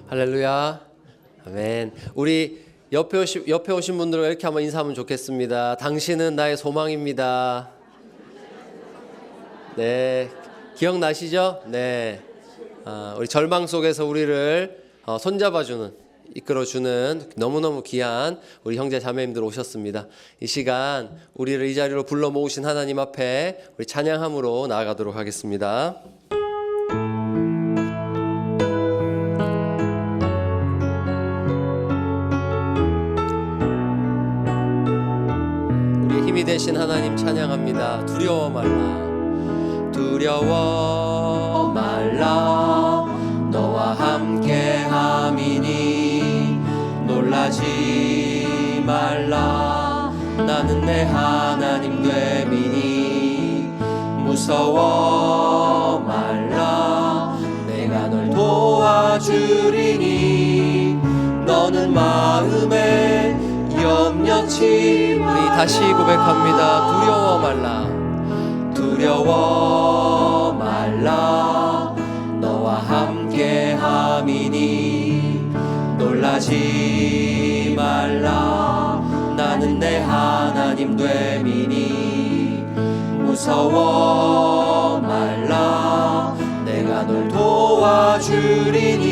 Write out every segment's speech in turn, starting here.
할렐루야. 아멘. 우리 옆에 오신 분들과 이렇게 한번 인사하면 좋겠습니다. 당신은 나의 소망입니다. 네, 기억나시죠? 네. 우리 절망 속에서 우리를 손잡아주는, 이끌어주는 너무너무 귀한 우리 형제 자매님들 오셨습니다. 이 시간 우리를 이 자리로 불러 모으신 하나님 앞에 우리 찬양함으로 나아가도록 하겠습니다. 우리의 힘이 되신 하나님 찬양합니다. 두려워 말라. 두려워 말라. 너와 함께 함이니 놀라지 말라. 나는 내 하나님 됨이니 무서워 말라. 내가 널 도와주리니 너는 마음에 염려치 마. 우리 다시 고백합니다. 두려워 말라. 두려워 말라. 너와 함께 함이니 놀라지 말라. 나는 내 하나님 됨이니 무서워 말라. 내가 널 도와주리니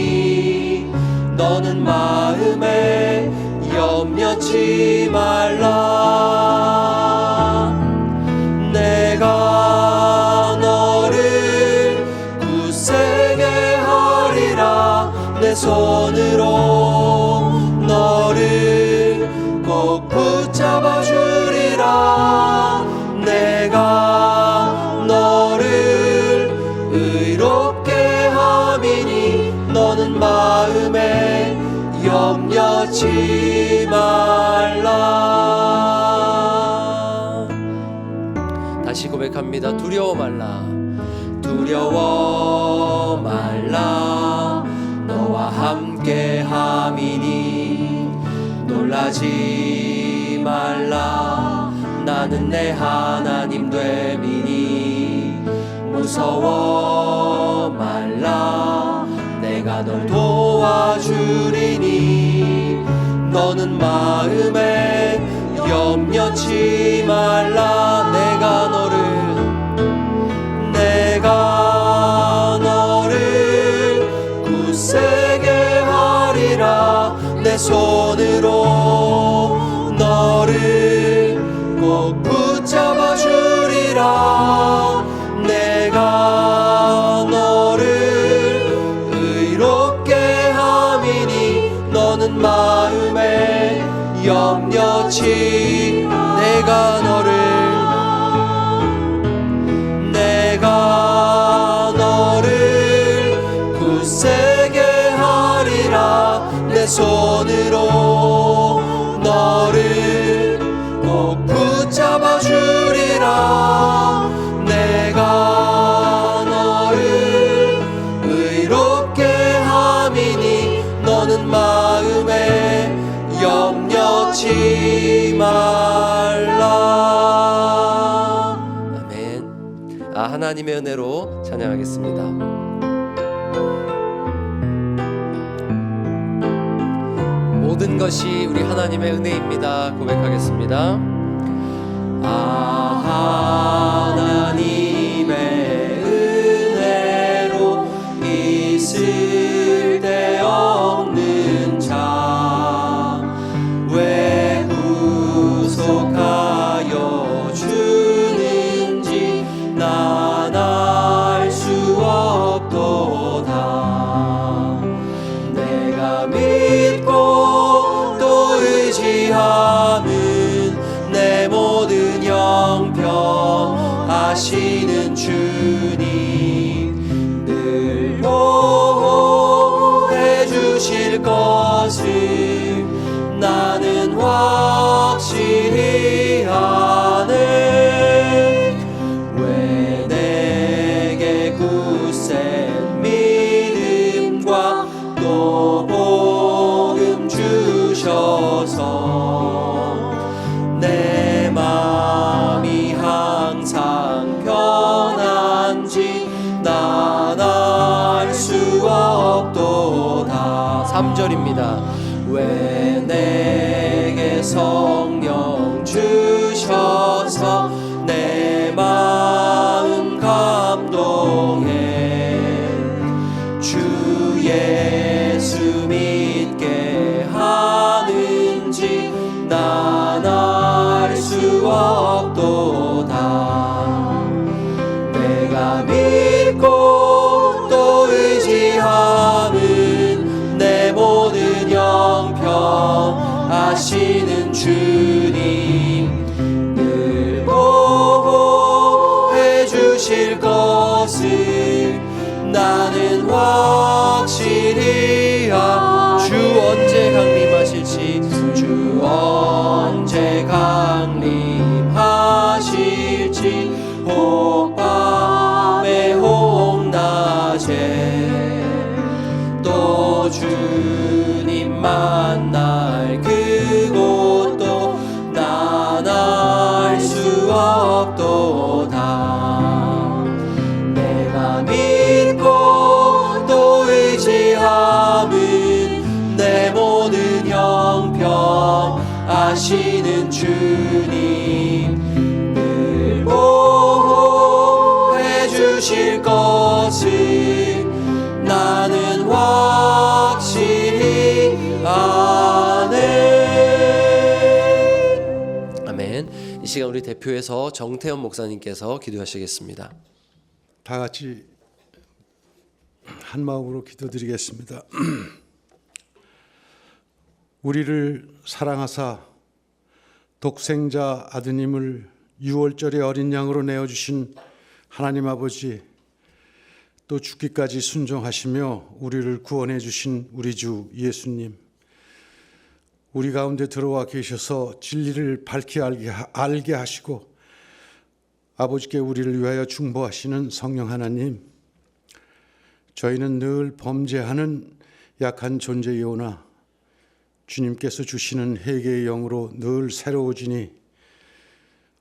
너는 마음에 염려치 말라. 내가 너를 굳세게 하리라. 내 손으로 너를 꼭 붙잡아 주리라. 내가 너를 의롭게 함이니 너는 마음에 염려치 말라. 다시 고백합니다. 두려워 말라. 두려워 말라. 너와 함께 함이니 놀라지 말라. 나는 내 하나님 됨이니 무서워 말라. 내가 널 도와주리니 너는 마음에 염려치 말라. 내가 너를 굳세게 하리라. 내 손으로 너를 꼭 붙잡아 주리라. 내가 너를 의롭게 함이니 너는 마음에 염려치. 내가 너를 굳세게 하리라. 내 손으로 너를 꼭 붙잡아 주리라. 내가 너를 의롭게 함이니 너는 마음에 염려치 말라. 아멘. 하나님의 은혜로 찬양하겠습니다. 모든 것이 우리 하나님의 은혜입니다. 고백하겠습니다. 하나님의 은혜로 있을 데 없는 자 왜 구속하여 주는지 난 알 수 없도다. 내가 믿고 또 의지하는 내 모든 형편 아시는 주님 늘 보호해 주실 것을 나는 확실히 아네. 왜 내게 굳센 믿음과 또 복음 주셔서 내 마음이 항상 편한지 난 알 수 없도다. 3절입니다. 왜 내게 성령 주셔서 내 마음 감동해 주 예수 믿게 하는지 난 알 수 없도다. 내가 믿고 또 의지함은 내 모든 형편 아시는 주님 늘 보호해 주실 것을 나는 확실히 주 언제 강림하실지 주 언제 강림하실지 혹 밤에 혹 낮에 또 주님 만날 그곳도 난 알 수 없도다. 내가 믿고 또 의지함은 내 모든 형편 아시는 주님 늘 보호해 주실 것을 나는 확실히 아네. 아멘. 이 시간 우리 대표에서 정태현 목사님께서 기도하시겠습니다. 다 같이 한 마음으로 기도드리겠습니다. 우리를 사랑하사 독생자 아드님을 유월절의 어린 양으로 내어주신 하나님 아버지, 또 죽기까지 순종하시며 우리를 구원해 주신 우리 주 예수님, 우리 가운데 들어와 계셔서 진리를 밝히 알게 하시고 아버지께 우리를 위하여 중보하시는 성령 하나님, 저희는 늘 범죄하는 약한 존재이오나 주님께서 주시는 회개의 영으로 늘 새로워지니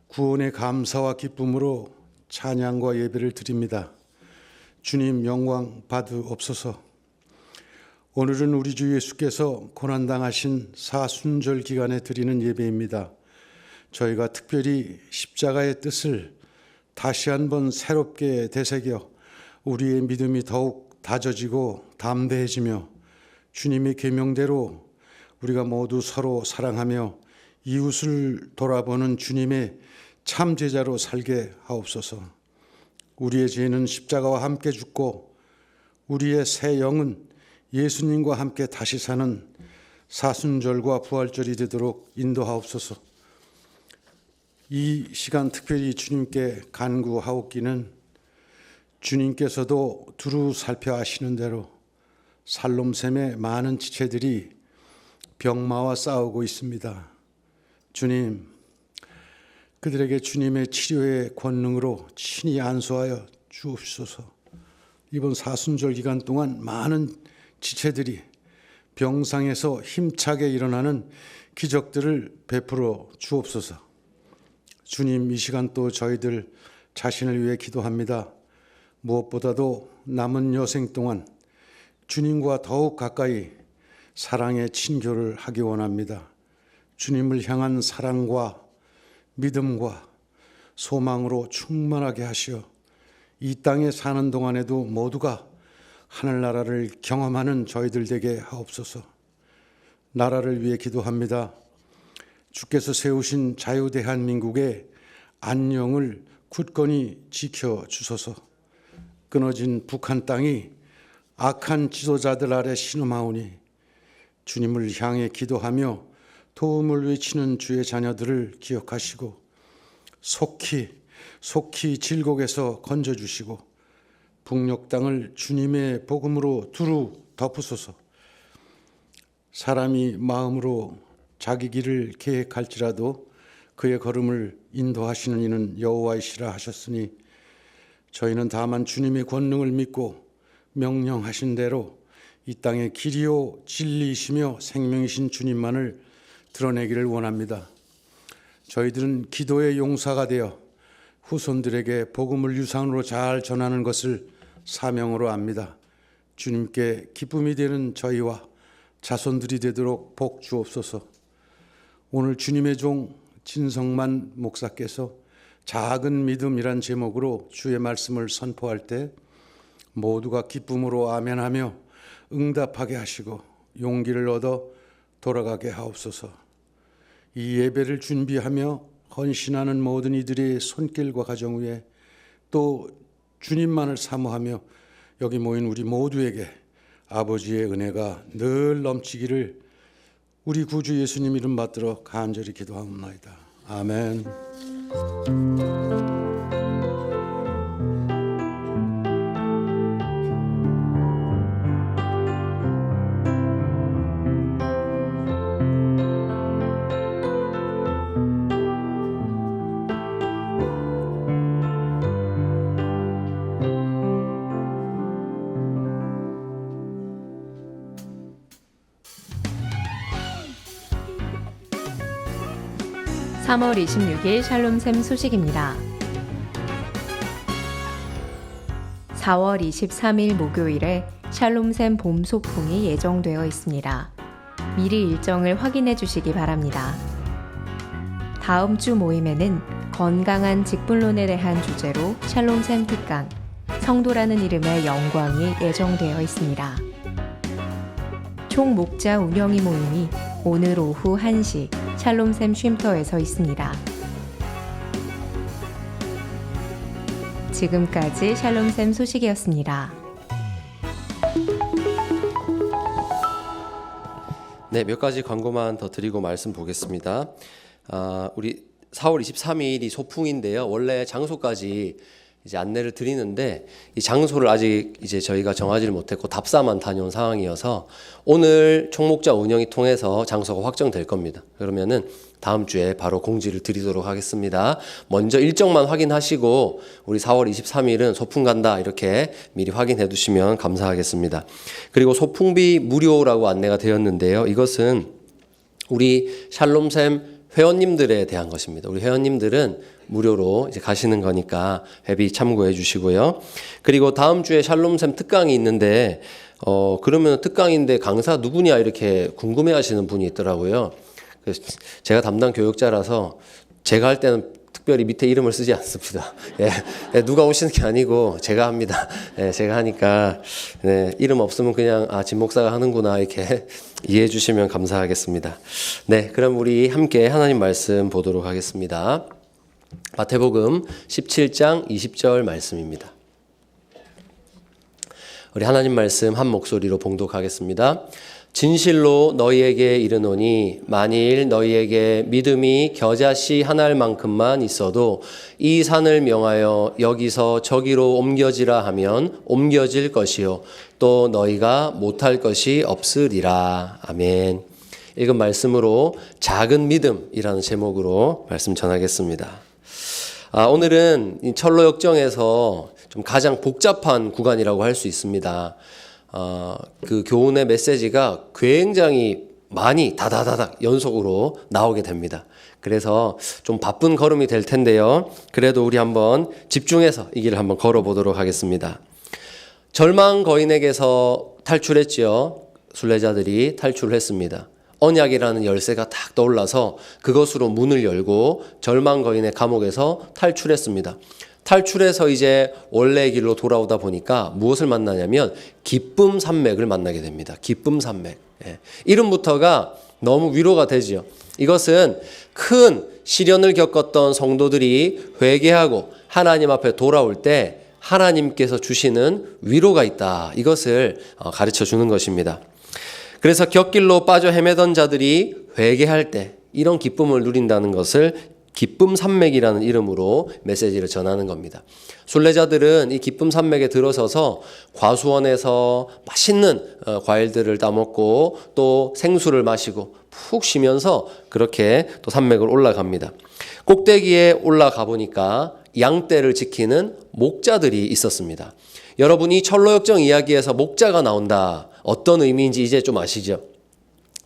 구원의 감사와 기쁨으로 찬양과 예배를 드립니다. 주님 영광 받으옵소서. 오늘은 우리 주 예수께서 고난당하신 사순절 기간에 드리는 예배입니다. 저희가 특별히 십자가의 뜻을 다시 한번 새롭게 되새겨 우리의 믿음이 더욱 다져지고 담대해지며 주님의 계명대로 우리가 모두 서로 사랑하며 이웃을 돌아보는 주님의 참 제자로 살게 하옵소서. 우리의 죄는 십자가와 함께 죽고 우리의 새 영은 예수님과 함께 다시 사는 사순절과 부활절이 되도록 인도하옵소서. 이 시간 특별히 주님께 간구하옵기는 주님께서도 두루 살펴 아시는 대로 살롬샘의 많은 지체들이 병마와 싸우고 있습니다. 주님, 그들에게 주님의 치료의 권능으로 친히 안수하여 주옵소서. 이번 사순절 기간 동안 많은 지체들이 병상에서 힘차게 일어나는 기적들을 베풀어 주옵소서. 주님, 이 시간 또 저희들 자신을 위해 기도합니다. 무엇보다도 남은 여생 동안 주님과 더욱 가까이 사랑의 친교를 하기 원합니다. 주님을 향한 사랑과 믿음과 소망으로 충만하게 하시어 이 땅에 사는 동안에도 모두가 하늘나라를 경험하는 저희들 되게 하옵소서. 나라를 위해 기도합니다. 주께서 세우신 자유대한민국의 안녕을 굳건히 지켜주소서. 끊어진 북한 땅이 악한 지도자들 아래 신음하오니 주님을 향해 기도하며 도움을 외치는 주의 자녀들을 기억하시고 속히 질곡에서 건져주시고 북녘 땅을 주님의 복음으로 두루 덮으소서. 사람이 마음으로 자기 길을 계획할지라도 그의 걸음을 인도하시는 이는 여호와이시라 하셨으니 저희는 다만 주님의 권능을 믿고 명령하신 대로 이 땅의 길이요 진리이시며 생명이신 주님만을 드러내기를 원합니다. 저희들은 기도의 용사가 되어 후손들에게 복음을 유산으로 잘 전하는 것을 사명으로 압니다. 주님께 기쁨이 되는 저희와 자손들이 되도록 복 주옵소서. 오늘 주님의 종 진성만 목사께서 작은 믿음이란 제목으로 주의 말씀을 선포할 때 모두가 기쁨으로 아멘하며 응답하게 하시고 용기를 얻어 돌아가게 하옵소서. 이 예배를 준비하며 헌신하는 모든 이들의 손길과 가정 위에 또 주님만을 사모하며 여기 모인 우리 모두에게 아버지의 은혜가 늘 넘치기를 우리 구주 예수님 이름 받들어 간절히 기도하옵나이다. 아멘. (3월 26일) 샬롬샘 소식입니다. 4월 23일 목요일에 샬롬샘 봄 소풍이 예정되어 있습니다. 미리 일정을 확인해 주시기 바랍니다. 다음 주 모임에는 건강한 직분론에 대한 주제로 샬롬샘 특강, 성도라는 이름의 영광이 예정되어 있습니다. 총 목자 운영위 모임이 오늘 오후 1시 샬롬샘 쉼터에서 있습니다. 지금까지 샬롬샘 소식이었습니다. 네, 몇 가지 광고만 더 드리고 말씀 보겠습니다. 우리 4월 23일이 소풍인데요. 원래 장소까지 이제 안내를 드리는데 이 장소를 아직 이제 저희가 정하지를 못했고 답사만 다녀온 상황이어서 오늘 총목자 운영이 통해서 장소가 확정될 겁니다. 그러면은 다음 주에 바로 공지를 드리도록 하겠습니다. 먼저 일정만 확인하시고 우리 4월 23일은 소풍 간다 이렇게 미리 확인해 두시면 감사하겠습니다. 그리고 소풍비 무료라고 안내가 되었는데요. 이것은 우리 샬롬샘 회원님들에 대한 것입니다. 우리 회원님들은 무료로 이제 가시는 거니까 회비 참고해 주시고요. 그리고 다음 주에 샬롬샘 특강이 있는데 그러면 특강인데 강사 누구냐 이렇게 궁금해 하시는 분이 있더라고요. 그래서 제가 담당 교육자라서 제가 할 때는 특별히 밑에 이름을 쓰지 않습니다. 예, 누가 오시는 게 아니고 제가 합니다. 예, 제가 하니까 네, 이름 없으면 그냥 진 목사가 하는구나 이렇게 이해해 주시면 감사하겠습니다. 네, 그럼 우리 함께 하나님 말씀 보도록 하겠습니다. 마태복음 17장 20절 말씀입니다. 우리 하나님 말씀 한 목소리로 봉독하겠습니다. 진실로 너희에게 이르노니 만일 너희에게 믿음이 겨자씨 하나만큼만 있어도 이 산을 명하여 여기서 저기로 옮겨지라 하면 옮겨질 것이요 또 너희가 못할 것이 없으리라. 아멘. 읽은 말씀으로 작은 믿음이라는 제목으로 말씀 전하겠습니다. 오늘은 이 철로 역정에서 좀 가장 복잡한 구간이라고 할 수 있습니다. 그 교훈의 메시지가 굉장히 많이 다다다닥 연속으로 나오게 됩니다. 그래서 좀 바쁜 걸음이 될 텐데요. 그래도 우리 한번 집중해서 이 길을 한번 걸어보도록 하겠습니다. 절망 거인에게서 탈출했지요. 순례자들이 탈출을 했습니다. 언약이라는 열쇠가 탁 떠올라서 그것으로 문을 열고 절망 거인의 감옥에서 탈출했습니다. 탈출해서 이제 원래의 길로 돌아오다 보니까 무엇을 만나냐면 기쁨 산맥을 만나게 됩니다. 기쁨 산맥. 예. 이름부터가 너무 위로가 되지요. 이것은 큰 시련을 겪었던 성도들이 회개하고 하나님 앞에 돌아올 때 하나님께서 주시는 위로가 있다. 이것을 가르쳐 주는 것입니다. 그래서 곁길로 빠져 헤매던 자들이 회개할 때 이런 기쁨을 누린다는 것을 기쁨 산맥이라는 이름으로 메시지를 전하는 겁니다. 순례자들은 이 기쁨 산맥에 들어서서 과수원에서 맛있는 과일들을 따먹고 또 생수를 마시고 푹 쉬면서 그렇게 또 산맥을 올라갑니다. 꼭대기에 올라가 보니까 양떼를 지키는 목자들이 있었습니다. 여러분이 철로역정 이야기에서 목자가 나온다. 어떤 의미인지 이제 좀 아시죠?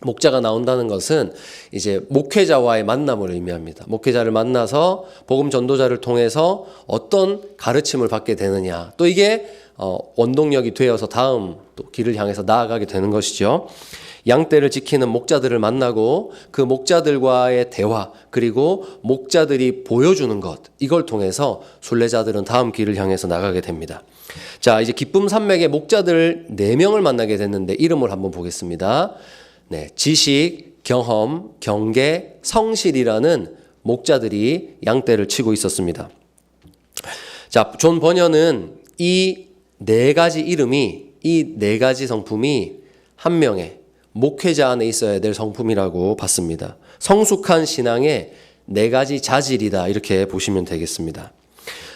목자가 나온다는 것은 이제 목회자와의 만남을 의미합니다. 목회자를 만나서 복음 전도자를 통해서 어떤 가르침을 받게 되느냐. 또 이게 원동력이 되어서 다음 또 길을 향해서 나아가게 되는 것이죠. 양떼를 지키는 목자들을 만나고 그 목자들과의 대화, 그리고 목자들이 보여주는 것, 이걸 통해서 순례자들은 다음 길을 향해서 나가게 됩니다. 자, 이제 기쁨 산맥의 목자들 4명을 만나게 됐는데 이름을 한번 보겠습니다. 네, 지식, 경험, 경계, 성실이라는 목자들이 양떼를 치고 있었습니다. 자, 존 버녀는 이 4가지 이름이, 이 4가지 성품이 한 명의 목회자 안에 있어야 될 성품이라고 봤습니다. 성숙한 신앙의 4가지 자질이다, 이렇게 보시면 되겠습니다.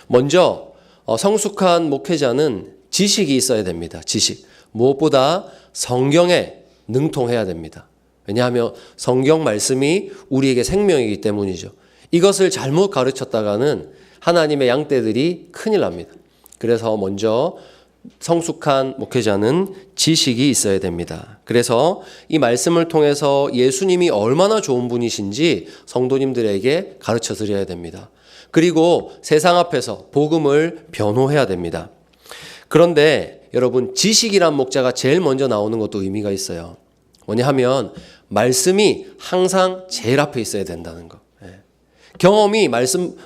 먼저 성숙한 목회자는 지식이 있어야 됩니다. 지식. 무엇보다 성경에 능통해야 됩니다. 왜냐하면 성경 말씀이 우리에게 생명이기 때문이죠. 이것을 잘못 가르쳤다가는 하나님의 양떼들이 큰일 납니다. 그래서 먼저 성숙한 목회자는 지식이 있어야 됩니다. 그래서 이 말씀을 통해서 예수님이 얼마나 좋은 분이신지 성도님들에게 가르쳐 드려야 됩니다. 그리고 세상 앞에서 복음을 변호해야 됩니다. 그런데 여러분, 지식이란 목자가 제일 먼저 나오는 것도 의미가 있어요. 뭐냐 하면 말씀이 항상 제일 앞에 있어야 된다는 거. 경험이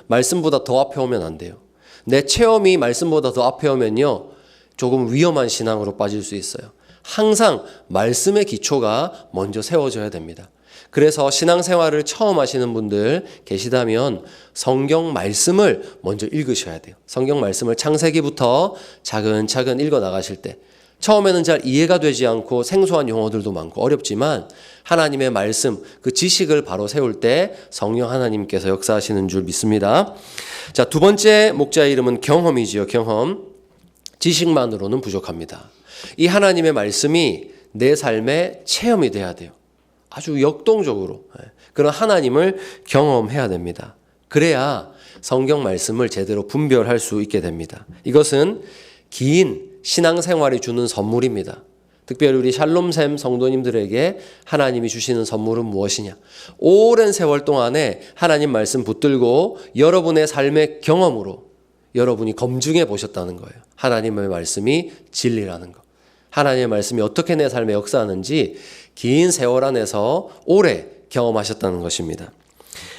말씀보다 더 앞에 오면 안 돼요. 내 체험이 말씀보다 더 앞에 오면요, 조금 위험한 신앙으로 빠질 수 있어요. 항상 말씀의 기초가 먼저 세워져야 됩니다. 그래서 신앙생활을 처음 하시는 분들 계시다면 성경 말씀을 먼저 읽으셔야 돼요. 성경 말씀을 창세기부터 차근차근 읽어 나가실 때 처음에는 잘 이해가 되지 않고 생소한 용어들도 많고 어렵지만 하나님의 말씀, 그 지식을 바로 세울 때 성령 하나님께서 역사하시는 줄 믿습니다. 자, 2번째 목자의 이름은 경험이지요. 경험. 지식만으로는 부족합니다. 이 하나님의 말씀이 내 삶의 체험이 돼야 돼요. 아주 역동적으로 그런 하나님을 경험해야 됩니다. 그래야 성경 말씀을 제대로 분별할 수 있게 됩니다. 이것은 긴 신앙생활이 주는 선물입니다. 특별히 우리 샬롬샘 성도님들에게 하나님이 주시는 선물은 무엇이냐? 오랜 세월 동안에 하나님 말씀 붙들고 여러분의 삶의 경험으로 여러분이 검증해 보셨다는 거예요. 하나님의 말씀이 진리라는 거. 하나님의 말씀이 어떻게 내 삶에 역사하는지 긴 세월 안에서 오래 경험하셨다는 것입니다.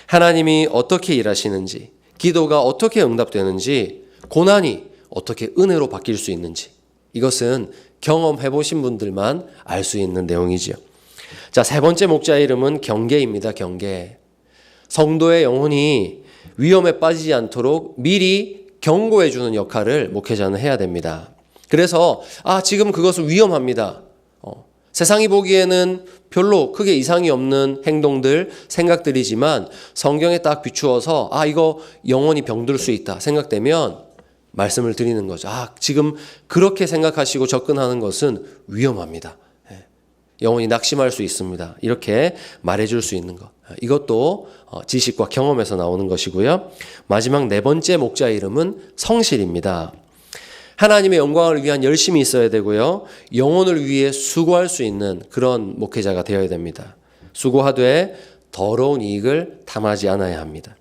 하나님이 어떻게 일하시는지, 기도가 어떻게 응답되는지, 고난이 어떻게 은혜로 바뀔 수 있는지, 이것은 경험해 보신 분들만 알 수 있는 내용이지요. 자, 3번째 목자의 이름은 경계입니다. 경계. 성도의 영혼이 위험에 빠지지 않도록 미리 경고해 주는 역할을 목회자는 해야 됩니다. 그래서 지금 그것은 위험합니다. 세상이 보기에는 별로 크게 이상이 없는 행동들, 생각들이지만 성경에 딱 비추어서 이거 영혼이 병들 수 있다 생각되면 말씀을 드리는 거죠. 지금 그렇게 생각하시고 접근하는 것은 위험합니다. 영혼이 낙심할 수 있습니다. 이렇게 말해줄 수 있는 것. 이것도 지식과 경험에서 나오는 것이고요. 마지막 4번째 목자의 이름은 성실입니다. 하나님의 영광을 위한 열심이 있어야 되고요. 영혼을 위해 수고할 수 있는 그런 목회자가 되어야 됩니다. 수고하되 더러운 이익을 탐하지 않아야 합니다.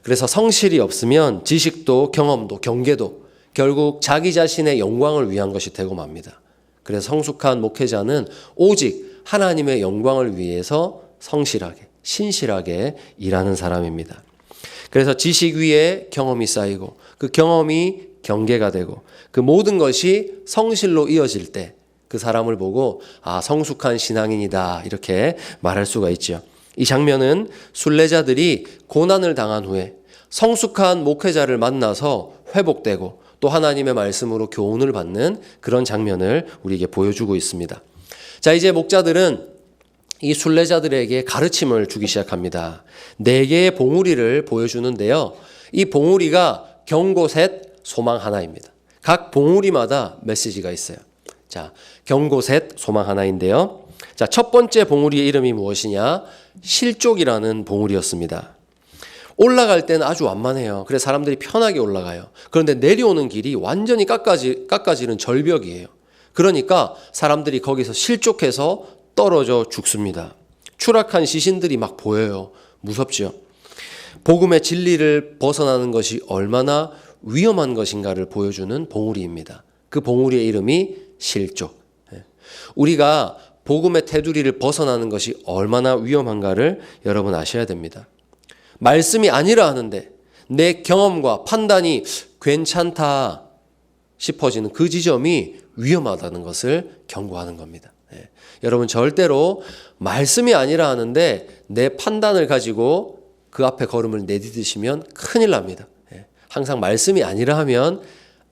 그래서 성실이 없으면 지식도 경험도 경계도 결국 자기 자신의 영광을 위한 것이 되고 맙니다. 그래서 성숙한 목회자는 오직 하나님의 영광을 위해서 성실하게, 신실하게 일하는 사람입니다. 그래서 지식 위에 경험이 쌓이고 그 경험이 경계가 되고 그 모든 것이 성실로 이어질 때 그 사람을 보고 성숙한 신앙인이다 이렇게 말할 수가 있죠. 이 장면은 순례자들이 고난을 당한 후에 성숙한 목회자를 만나서 회복되고 또 하나님의 말씀으로 교훈을 받는 그런 장면을 우리에게 보여주고 있습니다. 자, 이제 목자들은 이 순례자들에게 가르침을 주기 시작합니다. 4개의 봉우리를 보여주는데요. 이 봉우리가 경고 셋, 소망 하나입니다. 각 봉우리마다 메시지가 있어요. 자, 경고 셋, 소망 하나인데요. 자, 첫 번째 봉우리의 이름이 무엇이냐? 실족이라는 봉우리였습니다. 올라갈 때는 아주 완만해요. 그래서 사람들이 편하게 올라가요. 그런데 내려오는 길이 완전히 깎아지는 절벽이에요. 그러니까 사람들이 거기서 실족해서 떨어져 죽습니다. 추락한 시신들이 막 보여요. 무섭죠. 복음의 진리를 벗어나는 것이 얼마나 위험한 것인가를 보여주는 봉우리입니다. 그 봉우리의 이름이 실조. 우리가 복음의 테두리를 벗어나는 것이 얼마나 위험한가를 여러분 아셔야 됩니다. 말씀이 아니라 하는데 내 경험과 판단이 괜찮다 싶어지는 그 지점이 위험하다는 것을 경고하는 겁니다. 여러분 절대로 말씀이 아니라 하는데 내 판단을 가지고 그 앞에 걸음을 내디디시면 큰일 납니다. 항상 말씀이 아니라 하면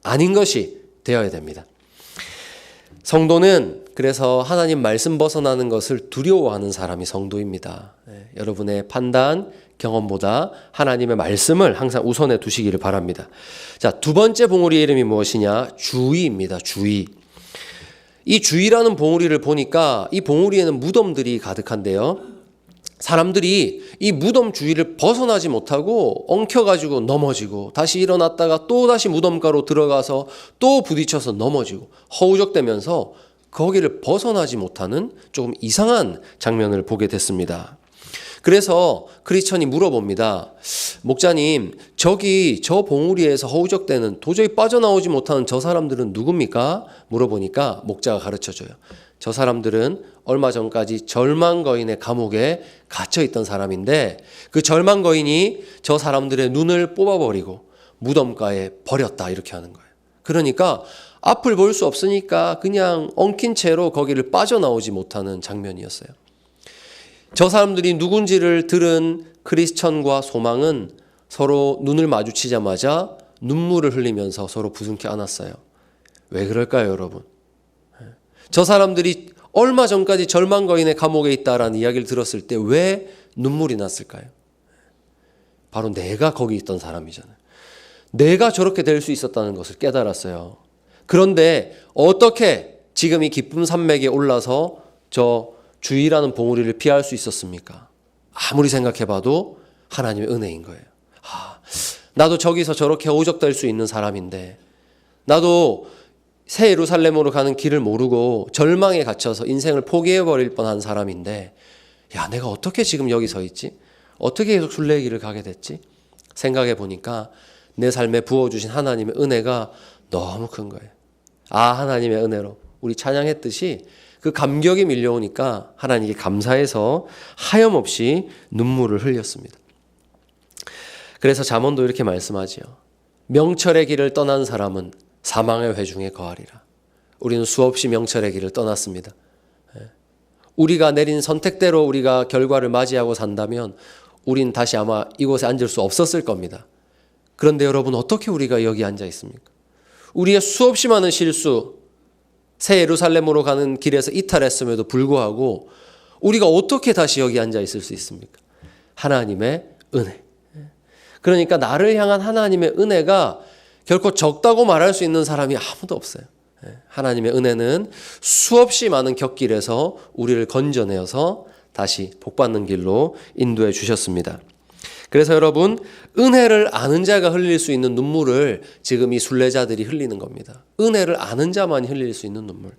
아닌 것이 되어야 됩니다. 성도는 그래서 하나님 말씀 벗어나는 것을 두려워하는 사람이 성도입니다. 여러분의 판단, 경험보다 하나님의 말씀을 항상 우선에 두시기를 바랍니다. 자, 두 번째 봉우리의 이름이 무엇이냐? 주의입니다. 주의. 이 주의라는 봉우리를 보니까 이 봉우리에는 무덤들이 가득한데요. 사람들이 이 무덤 주위를 벗어나지 못하고 엉켜가지고 넘어지고 다시 일어났다가 또 다시 무덤가로 들어가서 또 부딪혀서 넘어지고 허우적대면서 거기를 벗어나지 못하는 조금 이상한 장면을 보게 됐습니다. 그래서 크리스천이 물어봅니다. 목자님, 저기 저 봉우리에서 허우적대는 도저히 빠져나오지 못하는 저 사람들은 누굽니까? 물어보니까 목자가 가르쳐줘요. 저 사람들은 얼마 전까지 절망거인의 감옥에 갇혀있던 사람인데 그 절망거인이 저 사람들의 눈을 뽑아버리고 무덤가에 버렸다 이렇게 하는 거예요. 그러니까 앞을 볼 수 없으니까 그냥 엉킨 채로 거기를 빠져나오지 못하는 장면이었어요. 저 사람들이 누군지를 들은 크리스천과 소망은 서로 눈을 마주치자마자 눈물을 흘리면서 서로 부둥켜 안았어요. 왜 그럴까요, 여러분? 저 사람들이 얼마 전까지 절망거인의 감옥에 있다라는 이야기를 들었을 때 왜 눈물이 났을까요? 바로 내가 거기 있던 사람이잖아요. 내가 저렇게 될 수 있었다는 것을 깨달았어요. 그런데 어떻게 지금 이 기쁨 산맥에 올라서 저 주의라는 봉우리를 피할 수 있었습니까? 아무리 생각해봐도 하나님의 은혜인 거예요. 나도 저기서 저렇게 오적될 수 있는 사람인데, 나도 새 예루살렘으로 가는 길을 모르고 절망에 갇혀서 인생을 포기해버릴 뻔한 사람인데, 야, 내가 어떻게 지금 여기 서 있지? 어떻게 계속 순례의 길을 가게 됐지? 생각해 보니까 내 삶에 부어주신 하나님의 은혜가 너무 큰 거예요. 하나님의 은혜로 우리 찬양했듯이 그 감격이 밀려오니까 하나님께 감사해서 하염없이 눈물을 흘렸습니다. 그래서 잠언도 이렇게 말씀하지요. 명철의 길을 떠난 사람은 사망의 회중에 거하리라. 우리는 수없이 명철의 길을 떠났습니다. 우리가 내린 선택대로 우리가 결과를 맞이하고 산다면 우린 다시 아마 이곳에 앉을 수 없었을 겁니다. 그런데 여러분, 어떻게 우리가 여기 앉아 있습니까? 우리의 수없이 많은 실수, 새 예루살렘으로 가는 길에서 이탈했음에도 불구하고 우리가 어떻게 다시 여기 앉아 있을 수 있습니까? 하나님의 은혜. 그러니까 나를 향한 하나님의 은혜가 결코 적다고 말할 수 있는 사람이 아무도 없어요. 하나님의 은혜는 수없이 많은 곁길에서 우리를 건져내어서 다시 복받는 길로 인도해 주셨습니다. 그래서 여러분, 은혜를 아는 자가 흘릴 수 있는 눈물을 지금 이 순례자들이 흘리는 겁니다. 은혜를 아는 자만이 흘릴 수 있는 눈물.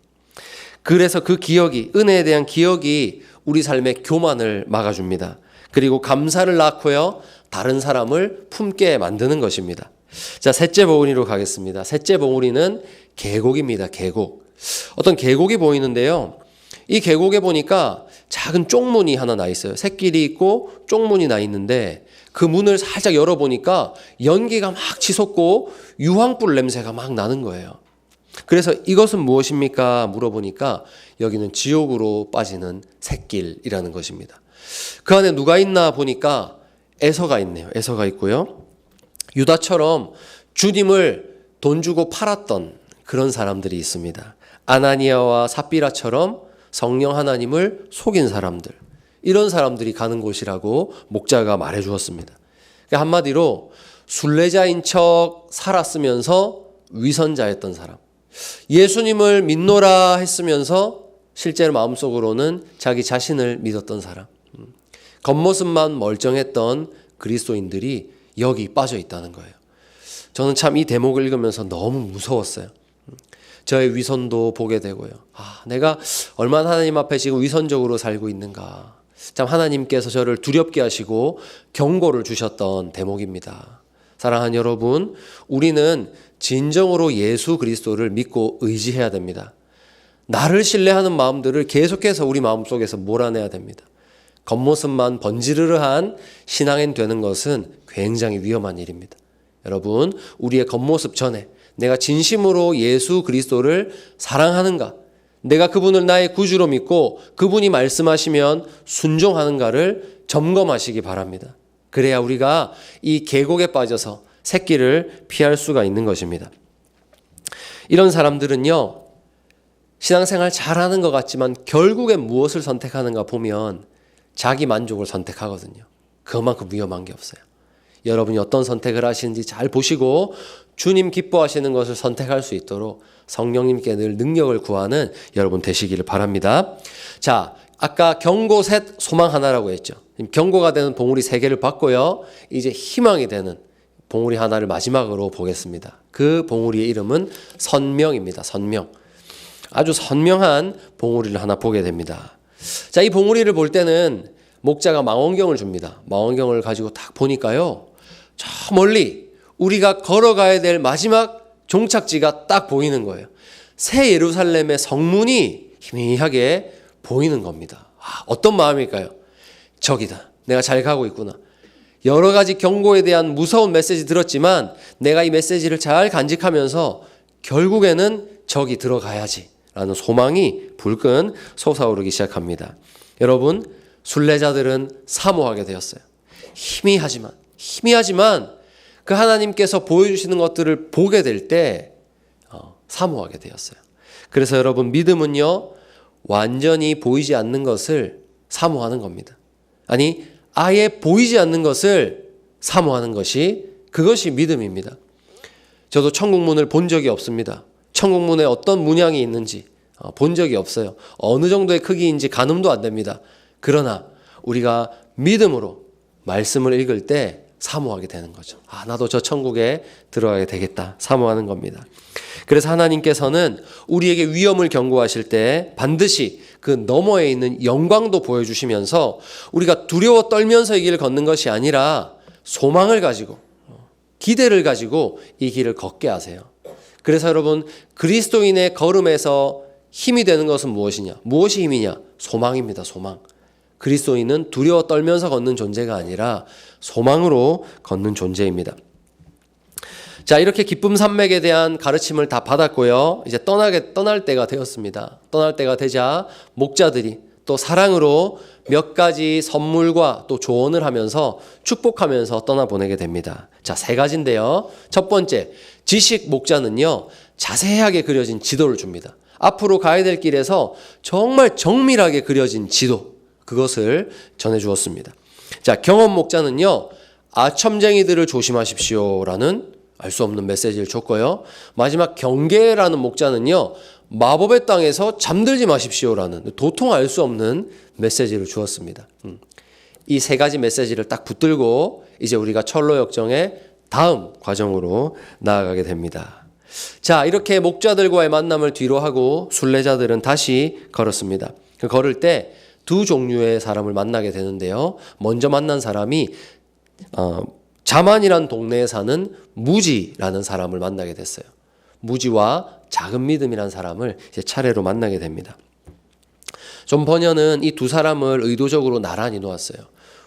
그래서 그 기억이, 은혜에 대한 기억이 우리 삶의 교만을 막아줍니다. 그리고 감사를 낳고요, 다른 사람을 품게 만드는 것입니다. 자, 셋째 봉우리로 가겠습니다. 셋째 봉우리는 계곡입니다. 계곡. 어떤 계곡이 보이는데요. 이 계곡에 보니까 작은 쪽문이 하나 나 있어요. 샛길이 있고 쪽문이 나 있는데 그 문을 살짝 열어보니까 연기가 막 치솟고 유황불 냄새가 막 나는 거예요. 그래서 이것은 무엇입니까? 물어보니까 여기는 지옥으로 빠지는 샛길이라는 것입니다. 그 안에 누가 있나 보니까 에서가 있네요. 에서가 있고요. 유다처럼 주님을 돈 주고 팔았던 그런 사람들이 있습니다. 아나니아와 삽비라처럼 성령 하나님을 속인 사람들, 이런 사람들이 가는 곳이라고 목자가 말해 주었습니다. 그러니까 한마디로 순례자인 척 살았으면서 위선자였던 사람, 예수님을 믿노라 했으면서 실제로 마음속으로는 자기 자신을 믿었던 사람, 겉모습만 멀쩡했던 그리스도인들이 여기 빠져 있다는 거예요. 저는 참 이 대목을 읽으면서 너무 무서웠어요. 저의 위선도 보게 되고요. 내가 얼마나 하나님 앞에 지금 위선적으로 살고 있는가. 참 하나님께서 저를 두렵게 하시고 경고를 주셨던 대목입니다. 사랑하는 여러분, 우리는 진정으로 예수 그리스도를 믿고 의지해야 됩니다. 나를 신뢰하는 마음들을 계속해서 우리 마음속에서 몰아내야 됩니다. 겉모습만 번지르르한 신앙인 되는 것은 굉장히 위험한 일입니다. 여러분, 우리의 겉모습 전에 내가 진심으로 예수 그리스도를 사랑하는가, 내가 그분을 나의 구주로 믿고 그분이 말씀하시면 순종하는가를 점검하시기 바랍니다. 그래야 우리가 이 계곡에 빠져서 새끼를 피할 수가 있는 것입니다. 이런 사람들은요, 신앙생활 잘하는 것 같지만 결국엔 무엇을 선택하는가 보면 자기 만족을 선택하거든요. 그만큼 위험한 게 없어요. 여러분이 어떤 선택을 하시는지 잘 보시고 주님 기뻐하시는 것을 선택할 수 있도록 성령님께 늘 능력을 구하는 여러분 되시기를 바랍니다. 자, 아까 경고 셋, 소망 하나라고 했죠. 경고가 되는 봉우리 3개를 받고요. 이제 희망이 되는 봉우리 하나를 마지막으로 보겠습니다. 그 봉우리의 이름은 선명입니다. 선명. 아주 선명한 봉우리를 하나 보게 됩니다. 자, 이 봉우리를 볼 때는 목자가 망원경을 줍니다. 망원경을 가지고 딱 보니까요, 저 멀리 우리가 걸어가야 될 마지막 종착지가 딱 보이는 거예요. 새 예루살렘의 성문이 희미하게 보이는 겁니다. 어떤 마음일까요? 저기다. 내가 잘 가고 있구나. 여러 가지 경고에 대한 무서운 메시지 들었지만 내가 이 메시지를 잘 간직하면서 결국에는 저기 들어가야지 라는 소망이 불끈 솟아오르기 시작합니다. 여러분, 순례자들은 사모하게 되었어요. 희미하지만 그 하나님께서 보여주시는 것들을 보게 될 때 사모하게 되었어요. 그래서 여러분, 믿음은요, 완전히 보이지 않는 것을 사모하는 겁니다. 아니, 아예 보이지 않는 것을 사모하는 것이, 그것이 믿음입니다. 저도 천국문을 본 적이 없습니다. 천국문에 어떤 문양이 있는지 본 적이 없어요. 어느 정도의 크기인지 가늠도 안 됩니다. 그러나 우리가 믿음으로 말씀을 읽을 때 사모하게 되는 거죠. 나도 저 천국에 들어가게 되겠다. 사모하는 겁니다. 그래서 하나님께서는 우리에게 위험을 경고하실 때 반드시 그 너머에 있는 영광도 보여주시면서 우리가 두려워 떨면서 이 길을 걷는 것이 아니라 소망을 가지고, 기대를 가지고 이 길을 걷게 하세요. 그래서 여러분, 그리스도인의 걸음에서 힘이 되는 것은 무엇이냐? 무엇이 힘이냐? 소망입니다. 소망. 그리스도인은 두려워 떨면서 걷는 존재가 아니라 소망으로 걷는 존재입니다. 자, 이렇게 기쁨 산맥에 대한 가르침을 다 받았고요. 이제 떠날 때가 되었습니다. 떠날 때가 되자 목자들이 또 사랑으로 몇 가지 선물과 또 조언을 하면서 축복하면서 떠나보내게 됩니다. 자, 3가지인데요. 첫 번째, 지식 목자는요, 자세하게 그려진 지도를 줍니다. 앞으로 가야 될 길에서 정말 정밀하게 그려진 지도, 그것을 전해주었습니다. 자, 경험 목자는요, 아첨쟁이들을 조심하십시오라는 알 수 없는 메시지를 줬고요. 마지막 경계라는 목자는요, 마법의 땅에서 잠들지 마십시오라는 도통 알 수 없는 메시지를 주었습니다. 이 3가지 메시지를 딱 붙들고 이제 우리가 철로 역정의 다음 과정으로 나아가게 됩니다. 자, 이렇게 목자들과의 만남을 뒤로 하고 순례자들은 다시 걸었습니다. 걸을 때 2 종류의 사람을 만나게 되는데요. 먼저 만난 사람이 자만이란 동네에 사는 무지라는 사람을 만나게 됐어요. 무지와 작은 믿음이라는 사람을 이제 차례로 만나게 됩니다. 존 버녀는 이 2 사람을 의도적으로 나란히 놓았어요.